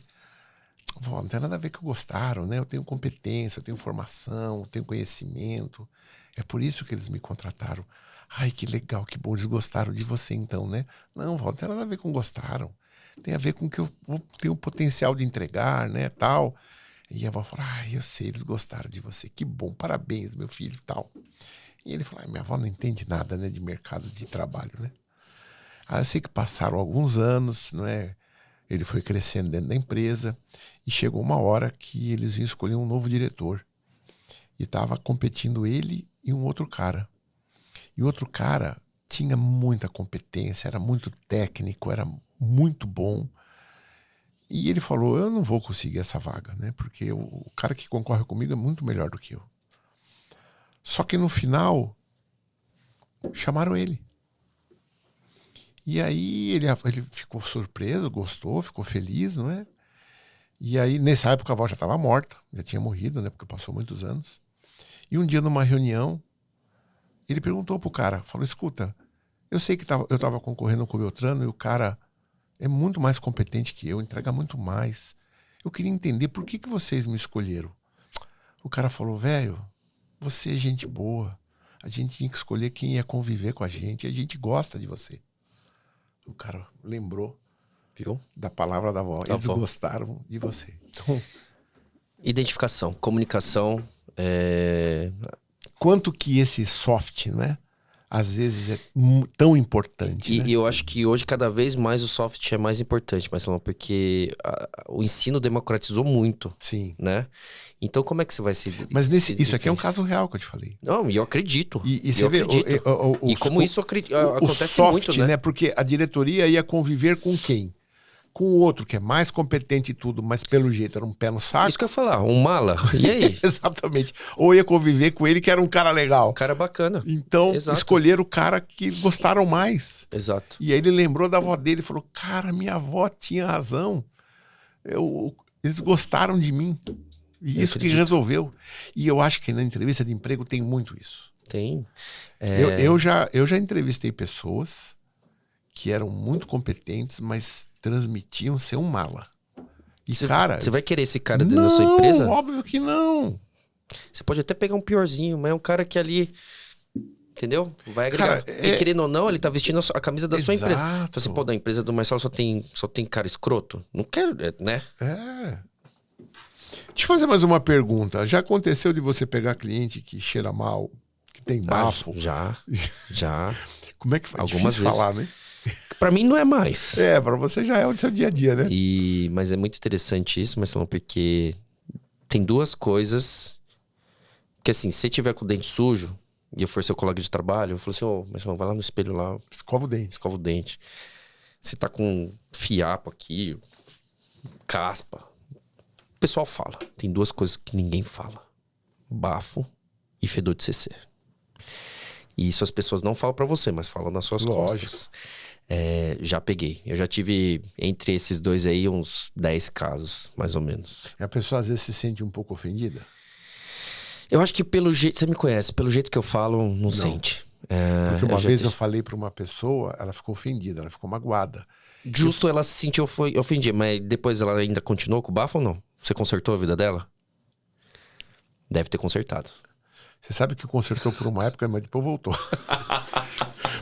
Vó, não tem nada a ver que gostaram, né? Eu tenho competência, eu tenho formação, eu tenho conhecimento. É por isso que eles me contrataram. Ai, que legal, que bom, eles gostaram de você então, né? Não, vó, não tem nada a ver com gostaram. Tem a ver com que eu tenho o potencial de entregar, né, tal. E a avó falou, ai, eu sei, eles gostaram de você. Que bom, parabéns, meu filho, tal. E ele falou, minha avó não entende nada, né, de mercado de trabalho, né? Aí eu sei que passaram alguns anos, não é? Ele foi crescendo dentro da empresa e chegou uma hora que eles iam escolher um novo diretor. E estava competindo ele e um outro cara. E o outro cara tinha muita competência, era muito técnico, era muito bom. E ele falou, eu não vou conseguir essa vaga, né? Porque o cara que concorre comigo é muito melhor do que eu. Só que no final, chamaram ele. E aí ele ficou surpreso, gostou, ficou feliz, não é? E aí, nessa época, a avó já estava morta, já tinha morrido, né? Porque passou muitos anos. E um dia, numa reunião, ele perguntou pro cara, falou, escuta, eu sei que eu estava concorrendo com o Beltrano e o cara é muito mais competente que eu, entrega muito mais. Eu queria entender por que vocês me escolheram. O cara falou, velho, você é gente boa. A gente tinha que escolher quem ia conviver com a gente. A gente gosta de você. O cara lembrou, viu, da palavra da avó. Eles gostaram de você. Então, identificação, comunicação. Quanto que esse soft, né? Às vezes é tão importante. E né? eu acho que hoje, cada vez mais, o soft é mais importante, Marcelão, porque o ensino democratizou muito. Sim. Né? Então, como é que você vai se... Mas isso aqui é um caso real que eu te falei. Não, e eu acredito. E você vê... E como isso acontece soft, muito, né? Porque a diretoria ia conviver com quem? Com o outro, que é mais competente e tudo, mas pelo jeito era um pé no saco. Isso que eu ia falar, um mala. E aí? Exatamente. Ou ia conviver com ele, que era um cara legal. Um cara bacana. Então, escolheram o cara que gostaram mais. Exato. E aí ele lembrou da avó dele e falou, cara, minha avó tinha razão. Eles gostaram de mim. E isso que resolveu. E eu acho que na entrevista de emprego tem muito isso. Tem. Eu já entrevistei pessoas que eram muito competentes, mas transmitiam ser um mala. E você vai querer esse cara dentro da sua empresa? Não, óbvio que não. Você pode até pegar um piorzinho, mas é um cara que ali, entendeu? Vai agregar. E querendo ou não, ele tá vestindo a camisa da sua empresa. Fala assim, pô, da empresa do Marcelo só tem cara escroto. Não quero, né? Deixa eu fazer mais uma pergunta. Já aconteceu de você pegar cliente que cheira mal, que tem bafo? Já. Como é que faz? Algumas vezes. Falar, né? Pra mim não é mais. Pra você já é o seu dia a dia, né? Mas é muito interessante isso, Marcelo, porque tem duas coisas que, assim, se você tiver com o dente sujo e eu for seu colega de trabalho, eu falo assim, Marcelo, vai lá no espelho lá. Escova o dente. Você tá com fiapo aqui, caspa. O pessoal fala. Tem duas coisas que ninguém fala. Bafo e fedor de CC. E isso as pessoas não falam pra você, mas falam nas suas costas. Já peguei. Eu já tive, entre esses dois aí, uns 10 casos, mais ou menos. E a pessoa às vezes se sente um pouco ofendida? Eu acho que pelo jeito... Você me conhece. Pelo jeito que eu falo, não sente. Porque uma vez eu falei pra uma pessoa, ela ficou ofendida, ela ficou magoada. Justo ela se sentiu ofendida, mas depois ela ainda continuou com o bafo ou não? Você consertou a vida dela? Deve ter consertado. Você sabe que consertou por uma época, mas depois voltou.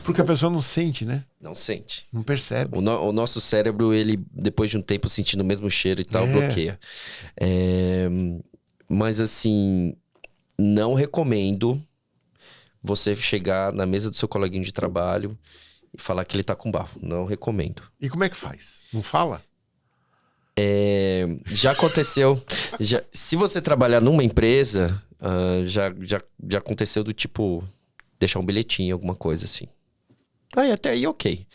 Porque a pessoa não sente, né? Não sente. Não percebe. O nosso cérebro, ele, depois de um tempo sentindo o mesmo cheiro e tal, bloqueia. Mas assim, não recomendo você chegar na mesa do seu coleguinha de trabalho e falar que ele tá com bafo. Não recomendo. E como é que faz? Não fala? Já aconteceu. Se você trabalhar numa empresa, já aconteceu do tipo deixar um bilhetinho, alguma coisa assim. Até aí, ok.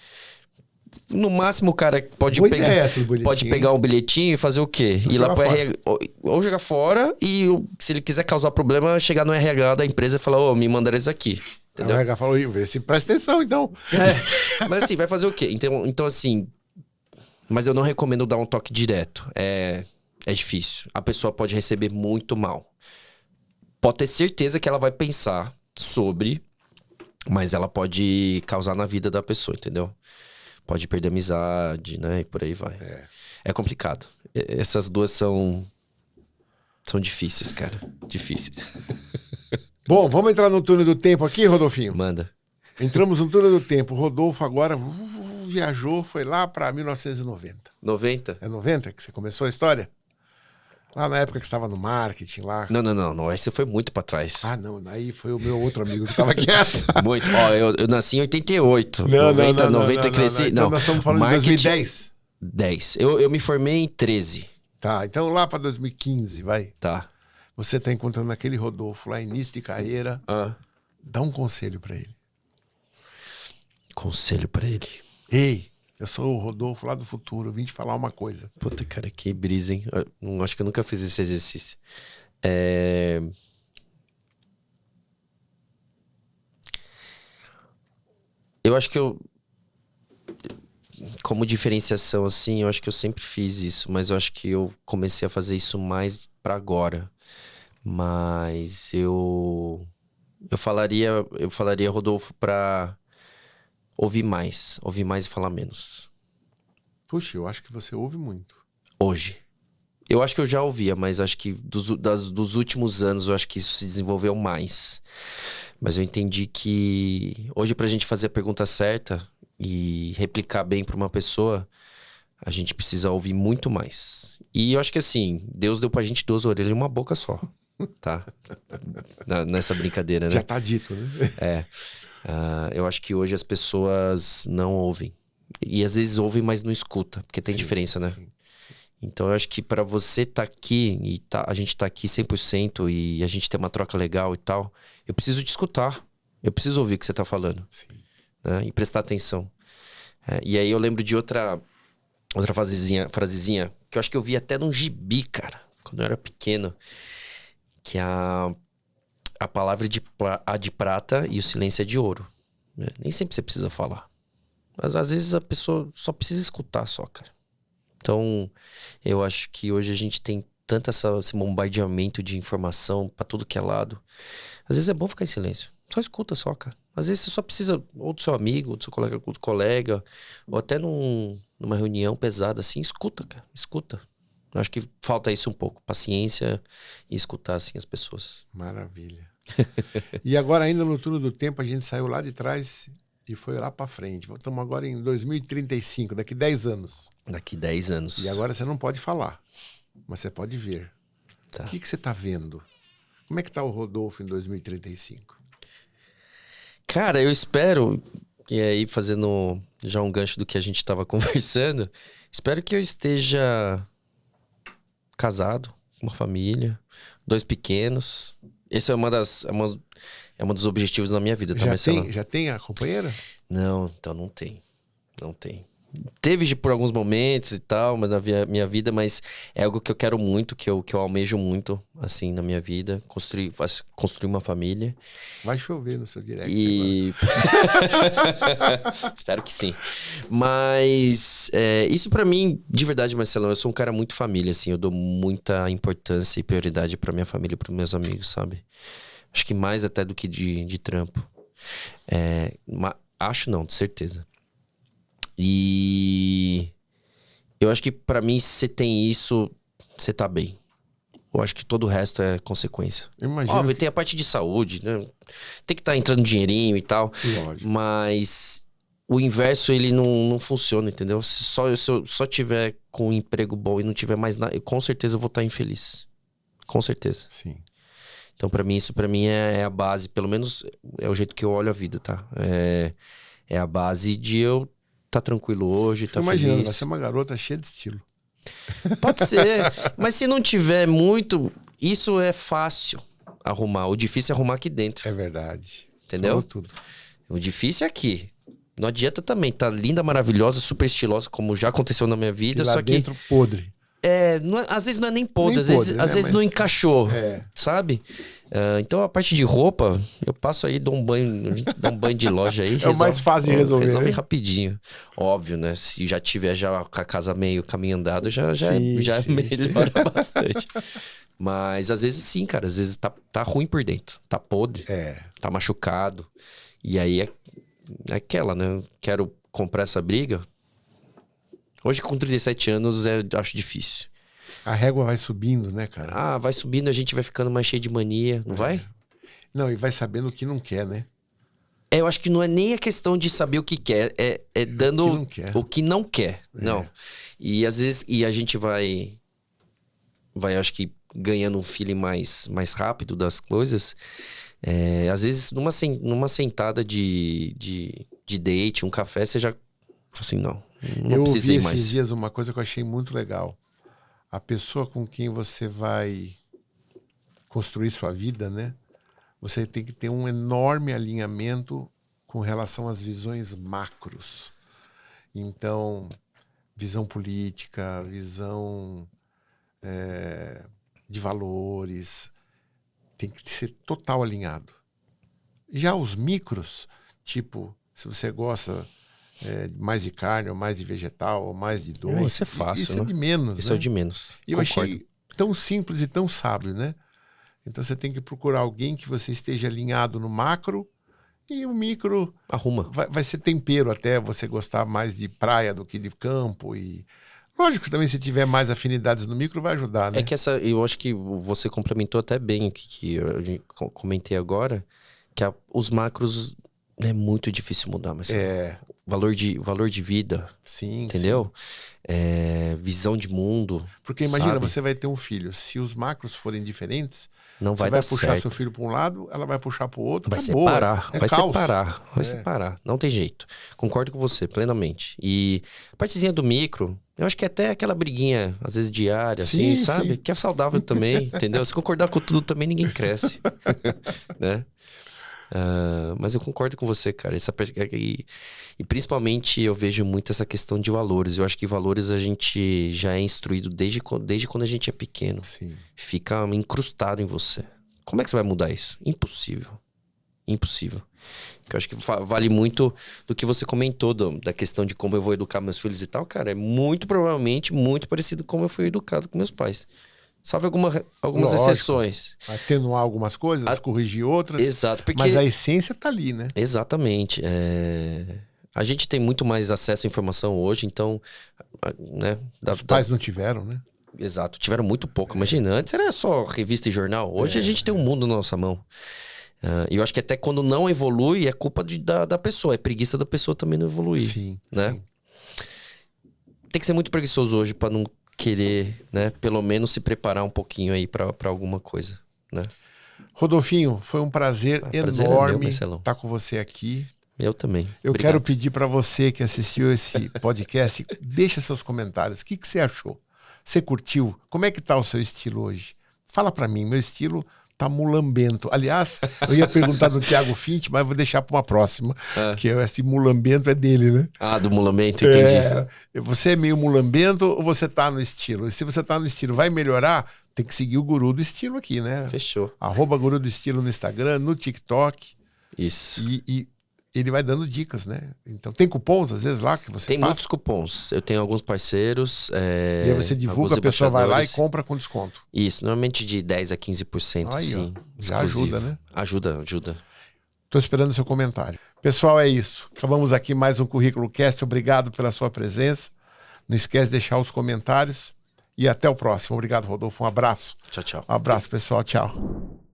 No máximo, o cara pode pegar um bilhetinho e fazer o quê? Ir lá pro RH, ou jogar fora e, se ele quiser causar problema, chegar no RH da empresa e falar, me mandaram isso aqui. Entendeu? O RH falou, vê se presta atenção, então. Mas assim, vai fazer o quê? Então assim... Mas eu não recomendo dar um toque direto. É difícil. A pessoa pode receber muito mal. Pode ter certeza que ela vai pensar sobre... Mas ela pode causar na vida da pessoa, entendeu? Pode perder amizade, né? E por aí vai. É complicado. Essas duas são difíceis, cara. Difíceis. Bom, vamos entrar no túnel do tempo aqui, Rodolfinho? Manda. Entramos no túnel do tempo. Rodolfo agora viajou, foi lá para 1990. 90? É 90 que você começou a história? Lá na época que você estava no marketing lá. Não. Esse foi muito pra trás. Ah, não. Aí foi o meu outro amigo que estava aqui. Muito. Ó, eu nasci em 88. 90 cresci. Então nós estamos falando de 2010. 10. Eu me formei em 13. Tá, então lá para 2015, vai. Tá. Você tá encontrando aquele Rodolfo lá, início de carreira. Dá um conselho para ele. Conselho pra ele. Ei, eu sou o Rodolfo lá do futuro, eu vim te falar uma coisa. Puta, cara, que brisa, hein? Eu acho que eu nunca fiz esse exercício. Eu acho que como diferenciação, assim, eu acho que eu sempre fiz isso, mas eu acho que eu comecei a fazer isso mais pra agora. Mas eu falaria, Rodolfo, pra ouvir mais e falar menos. Puxa, eu acho que você ouve muito. Hoje. Eu acho que eu já ouvia, mas acho que dos últimos anos, eu acho que isso se desenvolveu mais. Mas eu entendi que hoje, pra gente fazer a pergunta certa e replicar bem pra uma pessoa, a gente precisa ouvir muito mais. E eu acho que assim, Deus deu pra gente 2 orelhas e uma boca só, tá? Nessa brincadeira, né? Já tá dito, né? Eu acho que hoje as pessoas não ouvem. E às vezes ouvem, mas não escuta, porque tem diferença, né? Sim. Então eu acho que pra você tá aqui e a gente tá aqui 100% e a gente tem uma troca legal e tal, eu preciso te escutar. Eu preciso ouvir o que você tá falando. Sim. Né? E prestar atenção. E aí eu lembro de outra frasezinha, que eu acho que eu vi até num gibi, cara, quando eu era pequeno, que a palavra de prata e o silêncio é de ouro. Né? Nem sempre você precisa falar. Mas às vezes a pessoa só precisa escutar só, cara. Então, eu acho que hoje a gente tem tanto esse bombardeamento de informação pra tudo que é lado. Às vezes é bom ficar em silêncio. Só escuta só, cara. Às vezes você só precisa ou do seu amigo, ou do seu colega, ou até numa reunião pesada assim, escuta, cara. Escuta. Eu acho que falta isso um pouco. Paciência e escutar, assim, as pessoas. Maravilha. E agora, ainda no turno do tempo, a gente saiu lá de trás e foi lá pra frente. Estamos agora em 2035, daqui 10 anos. Daqui 10 anos. E agora você não pode falar, mas você pode ver. Tá. O que você tá vendo? Como é que tá o Rodolfo em 2035? Cara, eu espero, e aí fazendo já um gancho do que a gente estava conversando, espero que eu esteja casado, com uma família, 2 pequenos. Esse é um dos objetivos da minha vida, tá, Marcelo? Já tem a companheira? Não, então não tem. Não tem. Teve por alguns momentos e tal, mas na minha vida, mas é algo que eu quero muito, que eu almejo muito, assim, na minha vida. Construir uma família. Vai chover no seu direct agora. Espero que sim. Mas isso pra mim, de verdade, Marcelão, eu sou um cara muito família, assim. Eu dou muita importância e prioridade pra minha família e pros meus amigos, sabe? Acho que mais até do que de trampo. Acho não, de certeza. E eu acho que pra mim, se você tem isso, você tá bem. Eu acho que todo o resto é consequência. Óbvio, tem a parte de saúde, né? Tem que estar entrando dinheirinho e tal. Lógico. Mas o inverso, ele não funciona, entendeu? Se eu só tiver com um emprego bom e não tiver mais nada, com certeza eu vou estar infeliz. Com certeza. Sim. Então, isso pra mim é a base, pelo menos é o jeito que eu olho a vida, tá? É a base de eu tá tranquilo hoje, tá feliz. Imagina, você é uma garota cheia de estilo. Pode ser, mas se não tiver muito, isso é fácil arrumar. O difícil é arrumar aqui dentro. É verdade. Entendeu? Falou tudo. O difícil é aqui. Não adianta também, tá linda, maravilhosa, super estilosa, como já aconteceu na minha vida, e lá só que dentro podre. Às vezes não é nem podre, às vezes não encaixou, sabe? Então a parte de roupa, eu passo aí, dou um banho de loja aí. É o mais fácil de resolver. Resolve né? rapidinho. Óbvio, né? Se já tiver com a casa meio caminho andado, já melhora bastante. Mas às vezes sim, cara. Às vezes tá ruim por dentro. Tá podre. Tá machucado. E aí é aquela, né? Quero comprar essa briga. Hoje, com 37 anos, acho difícil. A régua vai subindo, né, cara? Vai subindo, a gente vai ficando mais cheio de mania, não vai? Não, e vai sabendo o que não quer, né? Eu acho que não é nem a questão de saber o que quer, é dando o que não quer. Não. E às vezes a gente vai acho que, ganhando um feeling mais rápido das coisas. Às vezes, numa sentada de date, um café, você já... Assim, não precisei mais. Eu ouvi esses dias uma coisa que eu achei muito legal. A pessoa com quem você vai construir sua vida, né? Você tem que ter um enorme alinhamento com relação às visões macros. Então, visão política, visão de valores, tem que ser total alinhado. Já os micros, tipo, se você gosta mais de carne, ou mais de vegetal, ou mais de doce... Isso é fácil, isso né? é de menos, Isso né? é o de menos. E eu achei tão simples e tão sábio, né? Então você tem que procurar alguém que você esteja alinhado no macro, e o micro arruma. Vai ser tempero até você gostar mais de praia do que de campo. E lógico que também se tiver mais afinidades no micro vai ajudar, né? É que eu acho que você complementou até bem o que eu comentei agora, que os macros é muito difícil mudar, mas valor de vida, sim, entendeu? Sim. Visão de mundo. Porque imagina, sabe? você vai ter um filho, se os macros forem diferentes, não vai dar puxar certo. seu filho para um lado, ela vai puxar para o outro, vai acabou, separar, vai caos. separar, não tem jeito. Concordo com você plenamente. E a partezinha do micro, eu acho que até aquela briguinha, às vezes diária, sim, assim, sabe? Sim. Que é saudável também, entendeu? Se concordar com tudo também, ninguém cresce, né? Mas eu concordo com você, cara. E principalmente eu vejo muito essa questão de valores. Eu acho que valores a gente já é instruído desde quando a gente é pequeno. Sim. Fica incrustado em você. Como é que você vai mudar isso? Impossível. Impossível. Eu acho que vale muito do que você comentou da questão de como eu vou educar meus filhos e tal. Cara, é muito provavelmente muito parecido com como eu fui educado com meus pais. Salve algumas exceções. Atenuar algumas coisas, corrigir outras. Exato. Porque... Mas a essência tá ali, né? Exatamente. A gente tem muito mais acesso à informação hoje, então... né? Os pais não tiveram, né? Exato. Tiveram muito pouco. Imagina, antes era só revista e jornal. Hoje a gente tem um mundo na nossa mão. E eu acho que até quando não evolui, é culpa da pessoa. É preguiça da pessoa também não evoluir. Sim, né? sim. Tem que ser muito preguiçoso hoje para não querer, né? Pelo menos se preparar um pouquinho aí para alguma coisa, né? Rodolfinho, foi um prazer enorme estar com você aqui. Eu também. Eu Obrigado. quero pedir para você que assistiu esse podcast, deixa seus comentários. O que você achou? Você curtiu? Como é que tá o seu estilo hoje? Fala para mim, meu estilo tá mulambento. Aliás, eu ia perguntar do Thiago Fint, mas vou deixar para uma próxima, que esse mulambento é dele, né? Do mulambento, entendi. Você é meio mulambento ou você tá no estilo? E se você tá no estilo, vai melhorar? Tem que seguir o Guru do Estilo aqui, né? Fechou. @Guru do Estilo no Instagram, no TikTok. Isso. E ele vai dando dicas, né? Então, tem cupons, às vezes, lá que você Tem passa? muitos cupons. Eu tenho alguns parceiros. E aí você divulga, a pessoa vai lá e compra com desconto. Isso, normalmente de 10% a 15%, aí, sim. Já ajuda, né? Ajuda. Estou esperando o seu comentário. Pessoal, é isso. Acabamos aqui mais um Currículo Cast. Obrigado pela sua presença. Não esquece de deixar os comentários. E até o próximo. Obrigado, Rodolfo. Um abraço. Tchau, tchau. Um abraço, pessoal. Tchau.